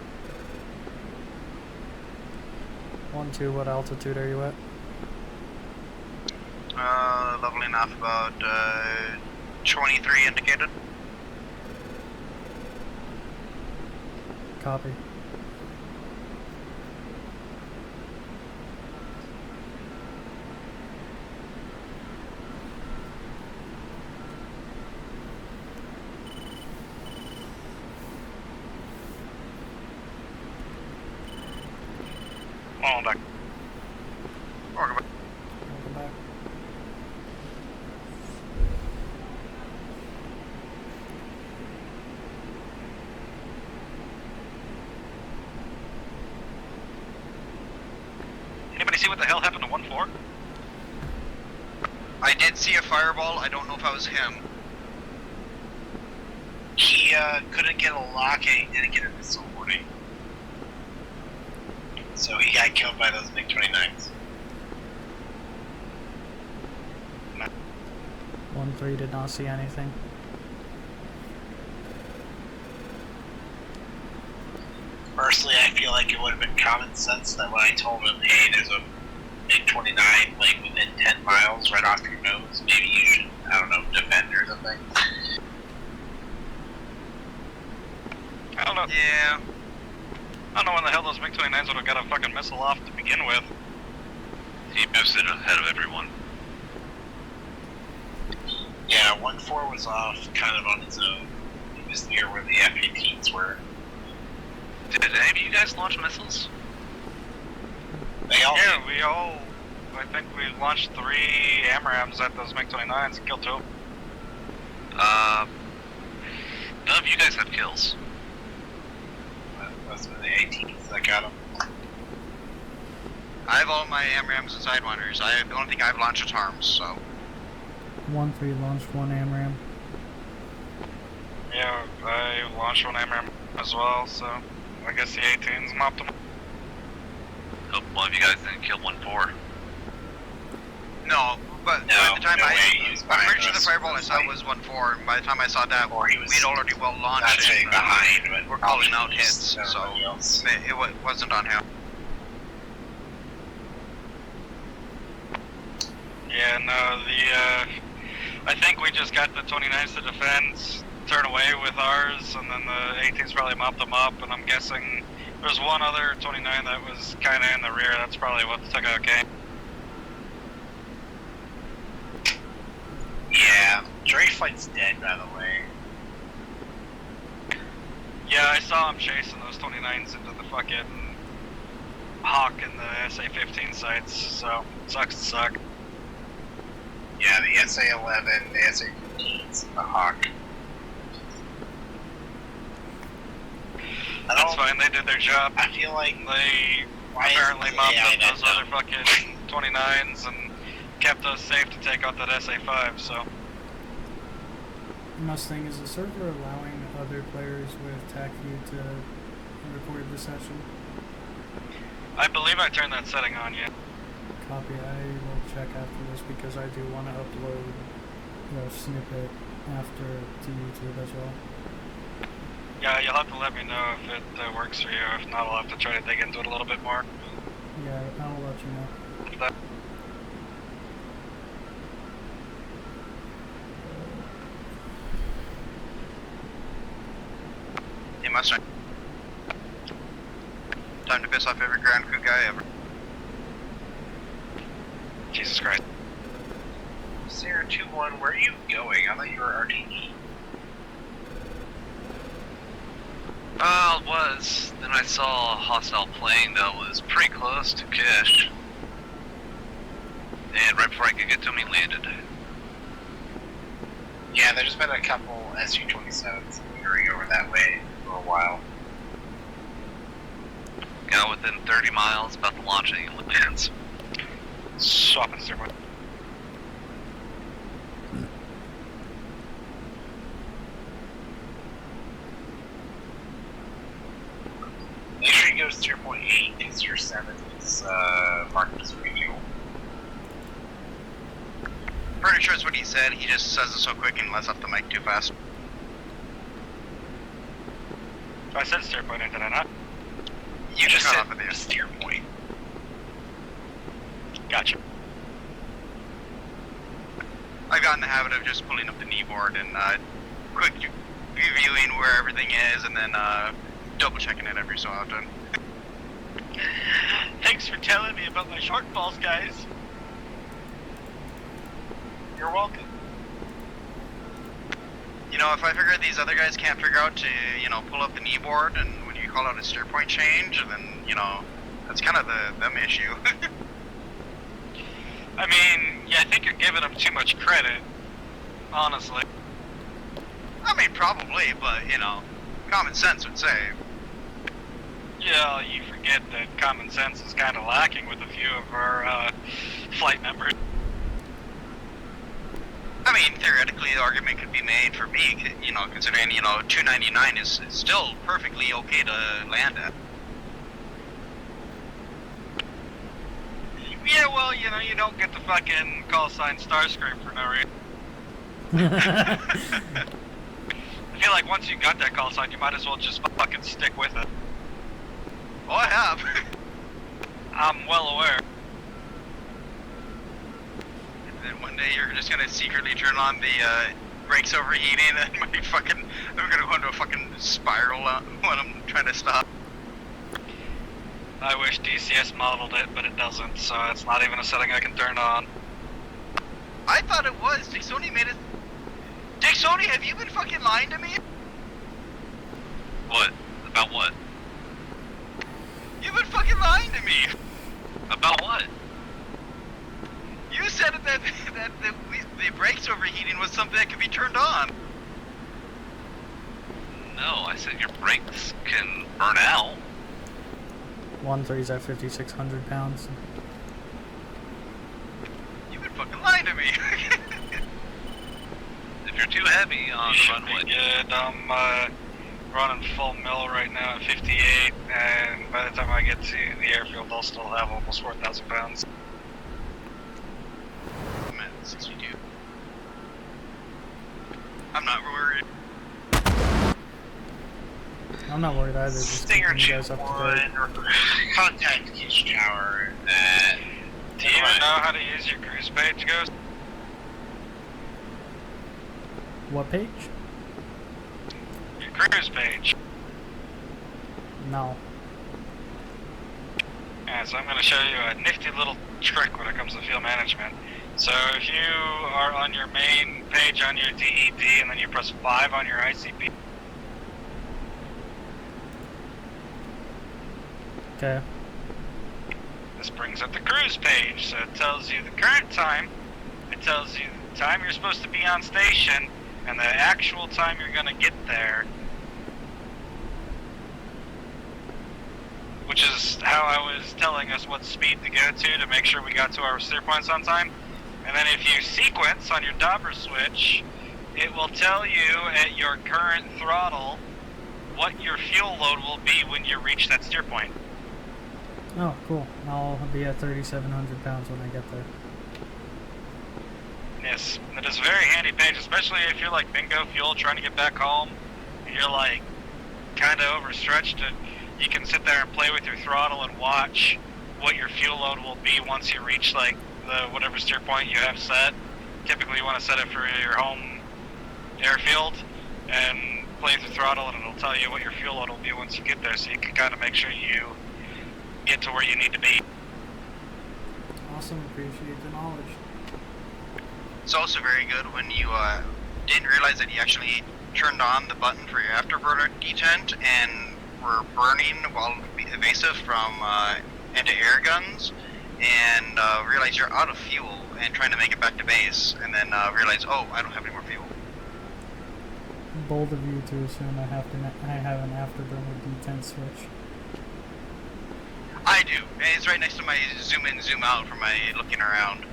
1-2, what altitude are you at?
Leveling off about 23 indicated.
Copy.
Hold on back.
Welcome back.
Welcome back.
Anybody see what the hell happened to 1-4?
I did see a fireball. I don't know if that was him.
He couldn't get a lock and he didn't get a missile warning. So he got killed by those MiG-29s.
1-3 did not see anything.
Personally, I feel like it would have been common sense that when I told him, hey, there's a MiG-29 like within 10 miles right off your nose, maybe you should, I don't know, defend or something.
I don't know.
Yeah.
I don't know when the hell those MiG-29s would have got a fucking missile off to begin with.
He moves it ahead of everyone.
Yeah, 1-4 was off kind of on its own. He was near where the F-18s were.
Did any of you guys launch missiles?
They all
Yeah, we all... I think we launched 3 AMRAMs at those MiG-29s and killed 2.
you guys have kills?
That must have been the 18s that got him.
I have all my AMRAMs and Sidewinders. I don't think I've launched harms, so.
1-3 launched 1 AMRAM.
Yeah, I launched one AMRAM as well, so I guess the 18's mopped them.
Hope one of you guys didn't kill 1-4.
No, but
No,
by the time
no way, he was
I'm
behind
pretty sure the
us.
fireball I saw was 1-4, and by the time I saw that,
Or he was
we'd already well
not
launched it.
saying behind, but
We're calling out
probably
hits, so
everybody else.
it wasn't on him.
Yeah, no, I think we just got the 29s to defend, turn away with ours, and then the 18s probably mopped them up, and I'm guessing there's one other 29 that was kind of in the rear. That's probably what took out game.
Yeah, Drake Flight's dead, by the way.
Yeah, I saw him chasing those 29s into the fucking Hawk and the SA-15 sites, so sucks to suck.
Yeah, the SA-11, the SA-15s, and the Hawk.
That's fine, they did their job.
I feel like
They
why
apparently
isn't
mopped
AI
up those
that
other fucking 29s and kept us safe to take out that SA-5, so.
Mustang, is the server allowing other players with TACView to record the session?
I believe I turned that setting on, yeah.
Copy. I will check after this because I do want to upload the snippet after to YouTube as well.
Yeah, you'll have to let me know if it works for you. If not, I'll have to try to dig into it a little bit more.
Yeah, I'll let you know.
That-
Hey, Mustang. Time to piss off every ground crew guy ever.
Jesus Christ.
Sarah 2-1, where are you going? I thought you were RTE.
It was. Then I saw a hostile plane that was pretty close to Kish. And right before I could get to him, he landed.
Yeah, there's been a couple SU-27s lingering over that way for a while.
Got within 30 miles, about to launch and he lands.
Swapping steerpoint.
Make sure he goes to your point 8 because your 7 is marked as renewal.
Pretty sure it's what he said. He just says it so quick and lets off the mic too fast.
I said steerpoint, did I not?
You just
cut
said
off at the end.
steer point.
Gotcha.
I got in the habit of just pulling up the kneeboard and quick reviewing where everything is, and then double checking it every so often.
Thanks for telling me about my shortfalls, guys. You're welcome.
You know, if I figure these other guys can't figure out to, pull up the kneeboard, and when you call out a steer point change, then, that's kind of them issue.
I mean, yeah, I think you're giving them too much credit, honestly.
I mean, probably, but, common sense would say.
Yeah, you forget that common sense is kind of lacking with a few of our flight members.
I mean, theoretically, the argument could be made for me, considering, 299 is still perfectly okay to land at.
Yeah, well, you don't get the fucking call sign Starscream for no reason. I feel like once you got that call sign, you might as well just fucking stick with it.
Oh, I have.
I'm well aware.
And then one day you're just gonna secretly turn on the brakes overheating, and I'm gonna go into a fucking spiral when I'm trying to stop.
I wish DCS modeled it, but it doesn't, so it's not even a setting I can turn on.
I thought it was. Dick Sony made it. Dick Sony, have you been fucking lying to me?
What? About what?
You've been fucking lying to me.
About what?
You said that the brakes overheating was something that could be turned on.
No, I said your brakes can burn out.
1.3's at 5,600 pounds.
You've been fucking lying to me.
If you're too heavy on the
Should
runway.
be good. I'm running full mill right now at 58, and by the time I get to the airfield, I'll still have almost 4,000 pounds.
I'm at 62. I'm not worried.
I'm not worried either. Just
Stinger
keeping you guys up to date.
2-1, contact Kitchen Tower at...
Do you even know how to use your cruise page, Ghost?
What page?
Your cruise page.
No.
Yeah, so I'm going to show you a nifty little trick when it comes to field management. So if you are on your main page on your DED and then you press 5 on your ICP,
Okay.
this brings up the cruise page. So it tells you the current time, it tells you the time you're supposed to be on station, and the actual time you're going to get there. Which is how I was telling us what speed to go to make sure we got to our steer points on time. And then if you sequence on your Dobber switch, it will tell you at your current throttle what your fuel load will be when you reach that steer point.
Oh, cool. I'll be at 3,700 pounds when I get there.
Yes, it is a very handy page, especially if you're like bingo fuel trying to get back home and you're like kind of overstretched. And you can sit there and play with your throttle and watch what your fuel load will be once you reach like the whatever steer point you have set. Typically you want to set it for your home airfield and play with the throttle, and it'll tell you what your fuel load will be once you get there, so you can kind of make sure you get to where you need to be.
Awesome. Appreciate the knowledge.
It's also very good when you didn't realize that you actually turned on the button for your afterburner detent and were burning while evasive from anti-air guns, and realize you're out of fuel and trying to make it back to base, and then realize, oh, I don't have any more fuel.
Bold of you to assume I have an afterburner detent switch.
I do, and it's right next to my zoom in, zoom out for my looking around.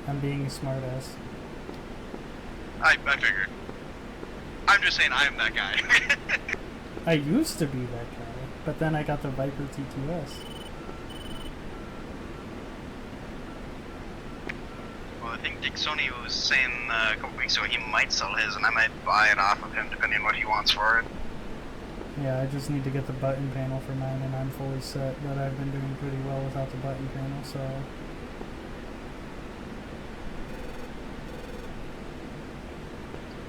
I'm being a smartass.
I figured. I'm just saying I'm that guy.
I used to be that guy, but then I got the Viper T2S.
Well, I think Dick Sony was saying a couple weeks ago he might sell his, and I might buy it off of him depending on what he wants for it.
Yeah, I just need to get the button panel for mine, and I'm fully set, but I've been doing pretty well without the button panel, so...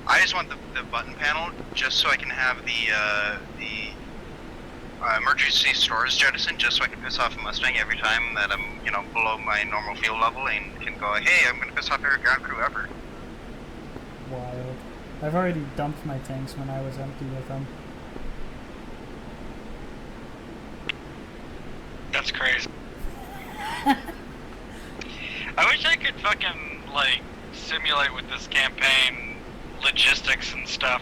I just want the button panel just so I can have the emergency stores jettison, just so I can piss off a Mustang every time that I'm, below my normal fuel level and can go, hey, I'm going to piss off every ground crew ever.
Wild. I've already dumped my tanks when I was empty with them.
That's crazy. I wish I could fucking, simulate with this campaign logistics and stuff.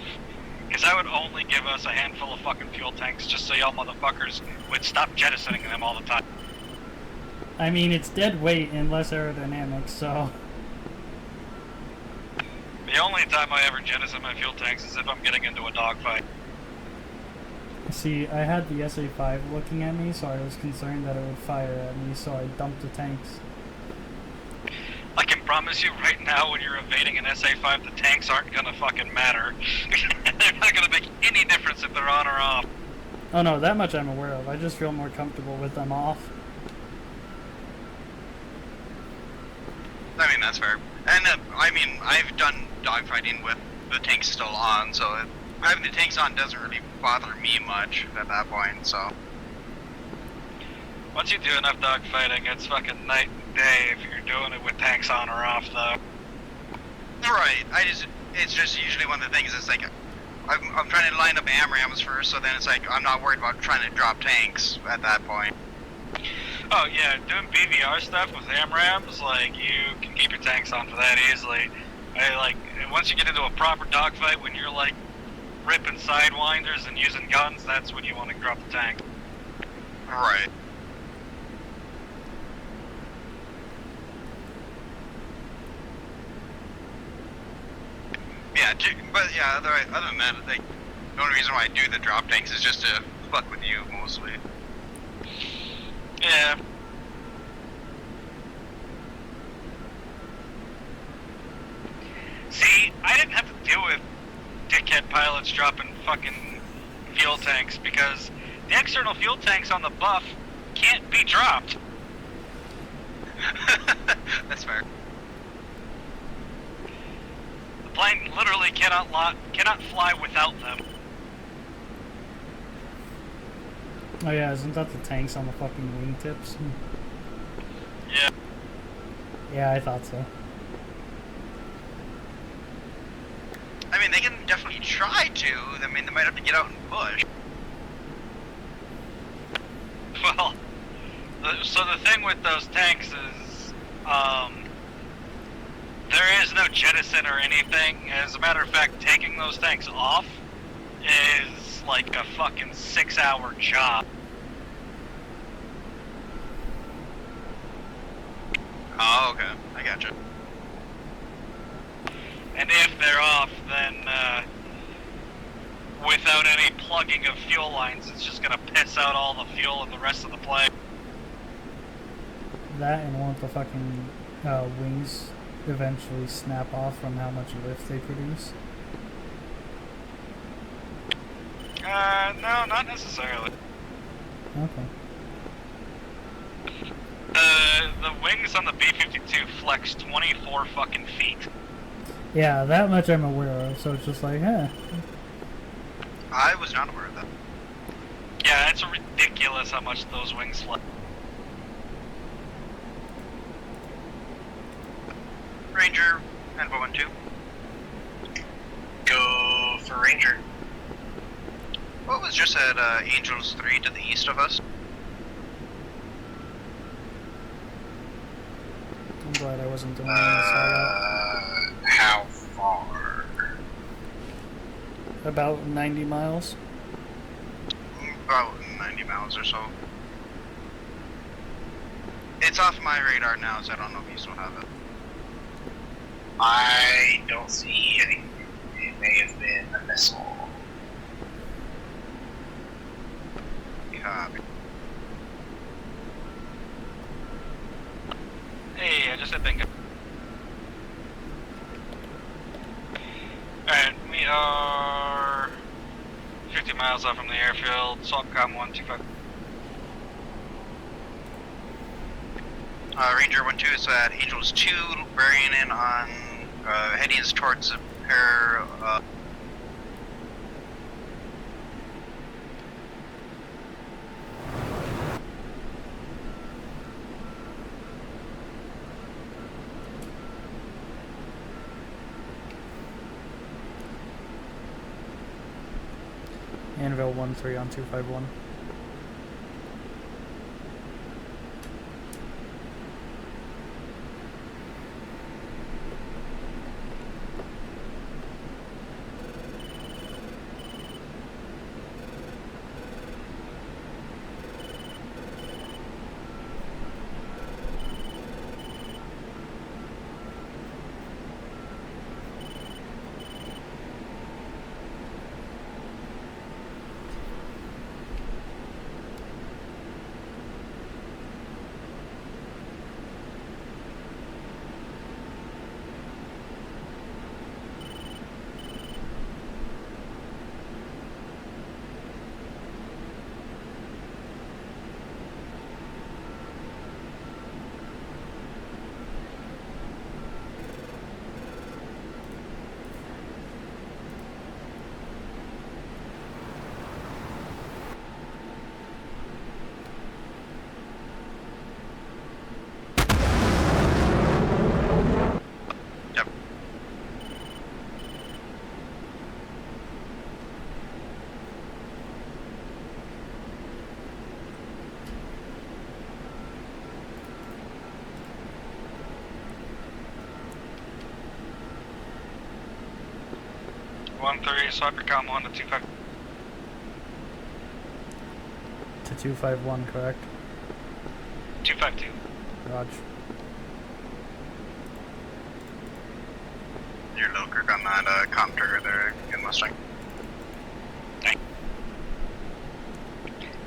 Because I would only give us a handful of fucking fuel tanks just so y'all motherfuckers would stop jettisoning them all the time.
I mean, it's dead weight and less aerodynamics, so...
The only time I ever jettison my fuel tanks is if I'm getting into a dogfight.
See, I had the SA-5 looking at me, so I was concerned that it would fire at me, so I dumped the tanks.
I can promise you right now, when you're evading an SA-5, the tanks aren't gonna fucking matter. They're not gonna make any difference if they're on or off.
Oh no, that much I'm aware of. I just feel more comfortable with them off.
I mean, that's fair. And, I've done dogfighting with the tanks still on, so having the tanks on doesn't really bother me much at that point, so...
Once you do enough dogfighting, it's fucking night and day if you're doing it with tanks on or off, though.
Right, it's just usually one of the things, it's like, I'm trying to line up AMRAMs first, so then it's like, I'm not worried about trying to drop tanks at that point.
Oh yeah, doing BVR stuff with AMRAMs, you can keep your tanks on for that easily. Once you get into a proper dogfight, when you're like ripping sidewinders and using guns, that's when you want to drop the tank.
Right. Yeah, but yeah, other than that, like, the only reason why I do the drop tanks is just to fuck with you, mostly.
Yeah. See, I didn't have to deal with dickhead pilots dropping fucking fuel tanks because the external fuel tanks on the buff can't be dropped.
That's fair.
The plane literally cannot fly without them.
Oh yeah, isn't that the tanks on the fucking wingtips?
Yeah.
Yeah, I thought so.
I mean, they can definitely try to. I mean, they might have to get out and push.
Well, so the thing with those tanks is, there is no jettison or anything. As a matter of fact, taking those tanks off is like a fucking 6-hour job.
Oh, okay. I gotcha.
And if they're off, then without any plugging of fuel lines, it's just gonna piss out all the fuel in the rest of the plane.
That and won't the fucking wings eventually snap off from how much lift they produce?
No, not necessarily.
Okay.
The wings on the B-52 flex 24 fucking feet.
Yeah, that much I'm aware of, so it's just like,
I was not aware of that.
Yeah, it's ridiculous how much those wings flex.
Ranger, and 1-2.
Go for Ranger.
What was just at Angels 3 to the east of us?
I'm glad I wasn't doing that.
How far?
About 90 miles.
About 90 miles or so. It's off my radar now, so I don't know if you still have it.
I don't see anything. It may have been a missile.
Copy.
Hey, I just said bingo. Alright, we are 50 miles off from the airfield, SWAPCOM 125.
Ranger 1-2 is at Angels 2, bearing in on heading towards a pair.
Anvil 1-3 on 251.
1-3, Cybercom 1 to 2-5.
To 251, correct?
252.
Raj.
You're low, Kirk, on that comp trigger there in Mustang.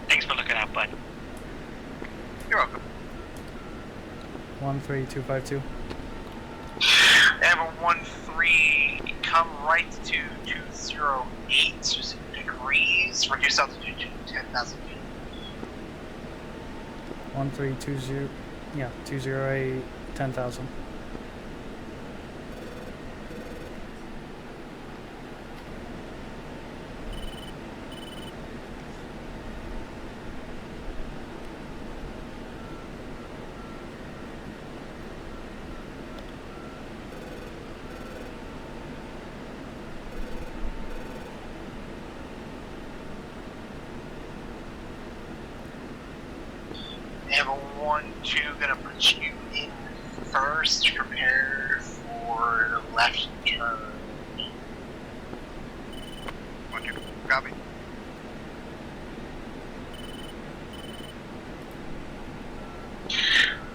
Thanks for looking out, bud.
You're welcome.
13252.
Ever 1-3, come right to 208 degrees, reduce altitude to 10,000 feet.
1320. Yeah, 208, 10,000.
Ever 1-2, gonna put you in first, prepare for left turn.
1-2, copy.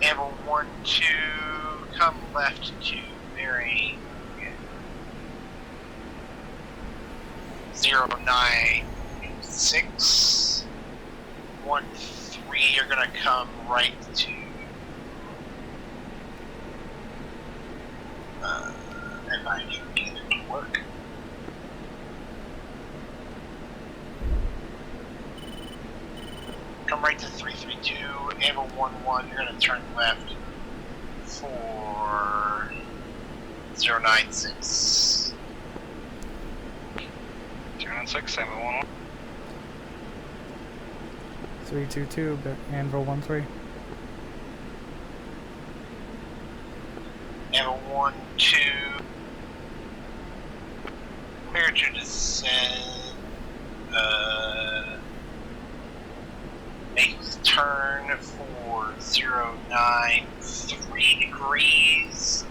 Ever 1-2, come left to bearing 096. 1-3, you're gonna come right to if I can get it to work. Come right to 332, Ava 1-1, you're gonna turn left for 096.
296, 711.
322, but Anvil 13.
Ava 1-2, clear to descend, make the turn for 093 degrees,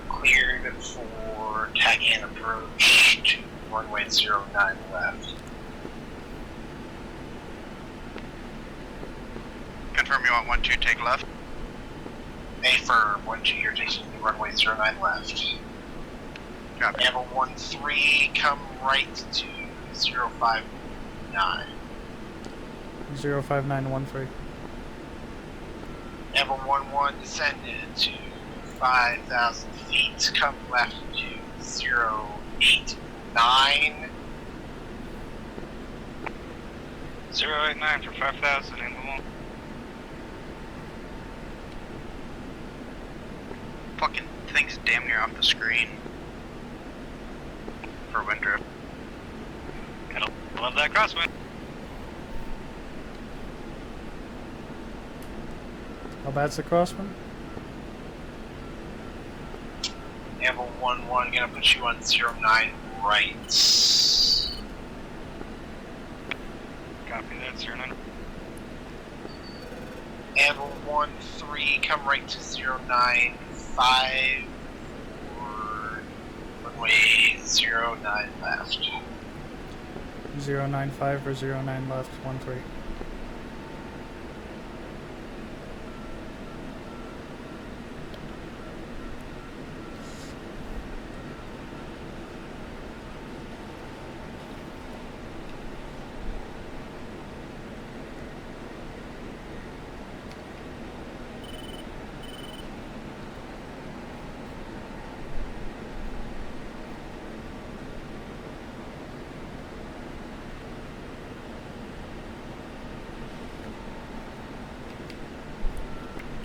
cleared for tag and approach to runway 09 left.
Confirm you want 1-2, take left.
Affirm, 1-2, you're taking the runway 09 left.
Copy.
Ava 1-3, come right to 059.
05913.
Ava 1-1, descended to 5,000 feet, come left to 089.
089 for 5,000 in the wall.
Fucking thing's damn near off the screen. For wind drift.
Gotta love that crosswind.
How bad's the crosswind?
Ava 1-1, gonna put you on 09 right.
Copy that, 09.
Ava 1-3, come right to 095 for runway 09 left.
095 or 09 left, 13.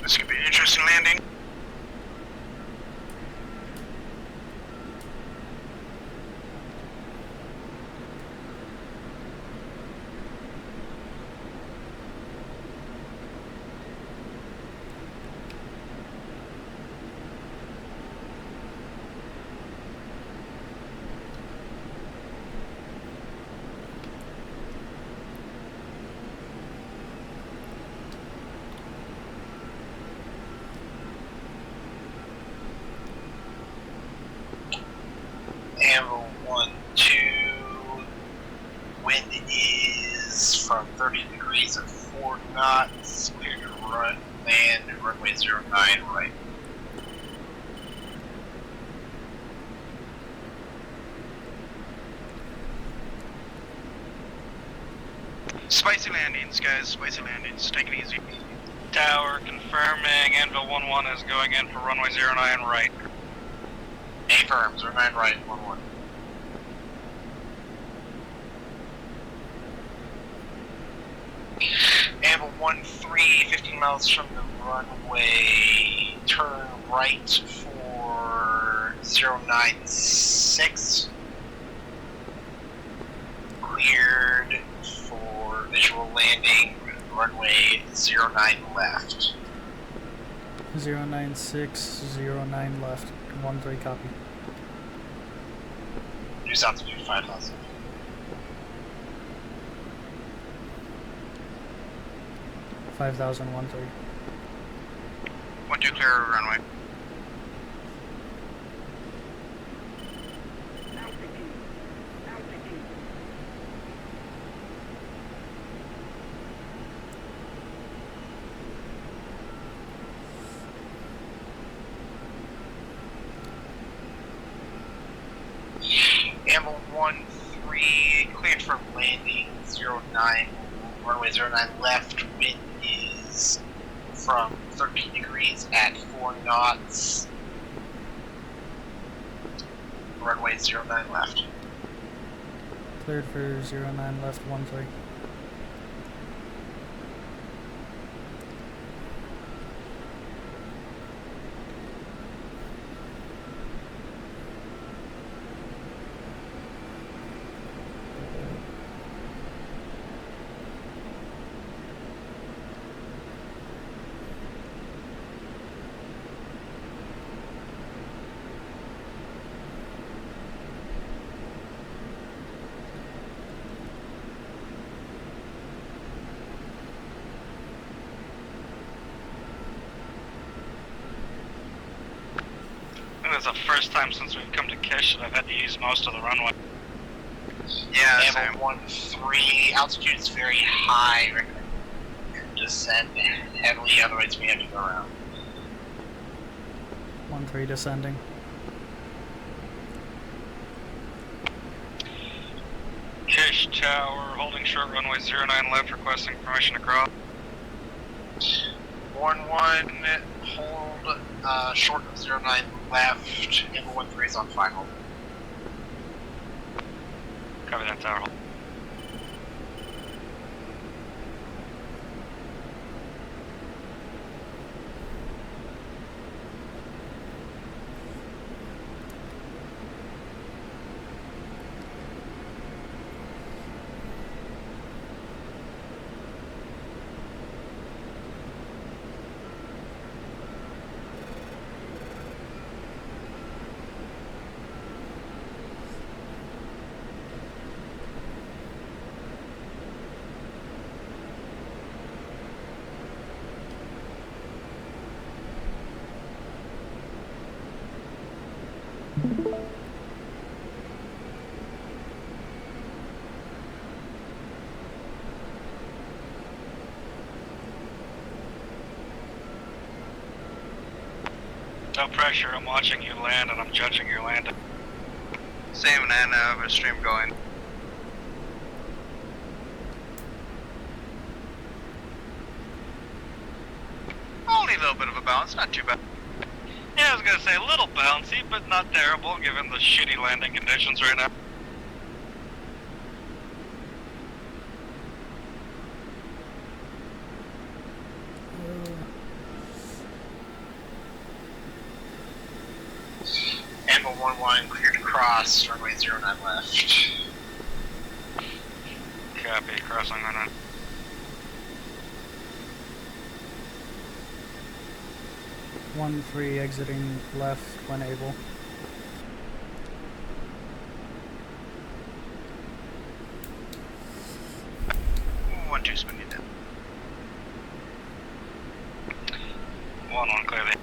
This could be an interesting landing.
degrees at 4 knots, clear to run, land, runway 09 right.
Spicy landings, guys. Spicy landings. Take it easy.
Tower confirming. Anvil 1-1 is going in for runway 09 right.
Affirm, 09 right, 1-1. Anvil 1-3, 15 miles from the runway, turn right for 096. Cleared for visual landing, runway 09 left.
096, 09 left. 13 copy.
New altitude 5,000.
5,000, 13.
1-2 clear runway.
Amble 1-3, cleared for landing 09, runway 09 left, wind is from 13 degrees at 4 knots, runway 09 left.
Cleared for 09 left, 13.
I think it's the first time since we've come to Kish that I've had to use most of the runway.
Yeah,
Amble 1-3, altitude is very high, recommend descend heavily, otherwise we have to go around.
13 descending.
Kish Tower, holding short runway 09 left, requesting permission to cross.
1-1, hold short of 09 left, Amble 1-3 is on final.
Copy that, Tower. No pressure, I'm watching you land and I'm judging your landing.
Same and I have a stream going. Only a little bit of a bounce, not too bad.
Yeah, I was gonna say a little bouncy, but not terrible given the shitty landing conditions right now.
Amble 1-1, cleared to cross, runway 09 left.
Copy, crossing on.
13 exiting left when able.
One, two, spin it in.
1-1 clearly.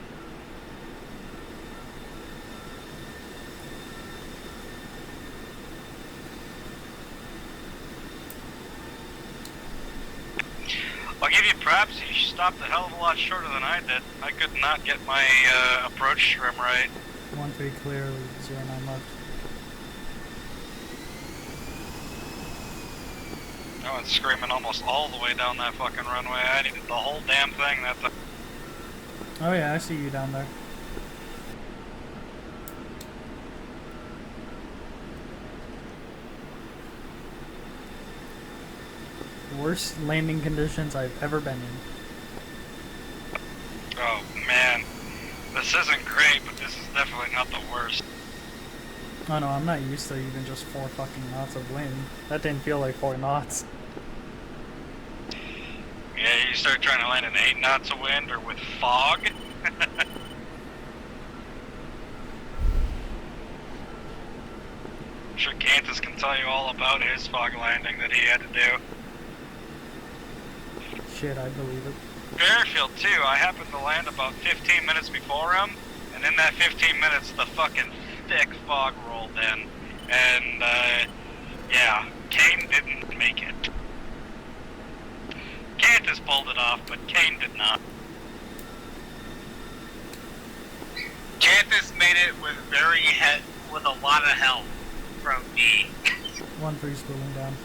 perhaps you stopped a hell of a lot shorter than I did. I could not get my approach trim right.
1-3 clear, 09 left.
I went screaming almost all the way down that fucking runway. I needed the whole damn thing.
Oh yeah, I see you down there. Worst landing conditions I've ever been in.
Oh man, this isn't great, but this is definitely not the worst.
Oh no, I'm not used to even just 4 fucking knots of wind. That didn't feel like 4 knots.
Yeah, you start trying to land in 8 knots of wind or with fog. I'm sure Cantus can tell you all about his fog landing that he had to do.
Shit, I believe it.
Fairfield too, I happened to land about 15 minutes before him, and in that 15 minutes the fucking thick fog rolled in, and yeah, Kane didn't make it. Cantus pulled it off, but Kane did not.
Cantus made it with a lot of help from me.
1-3 schooling down.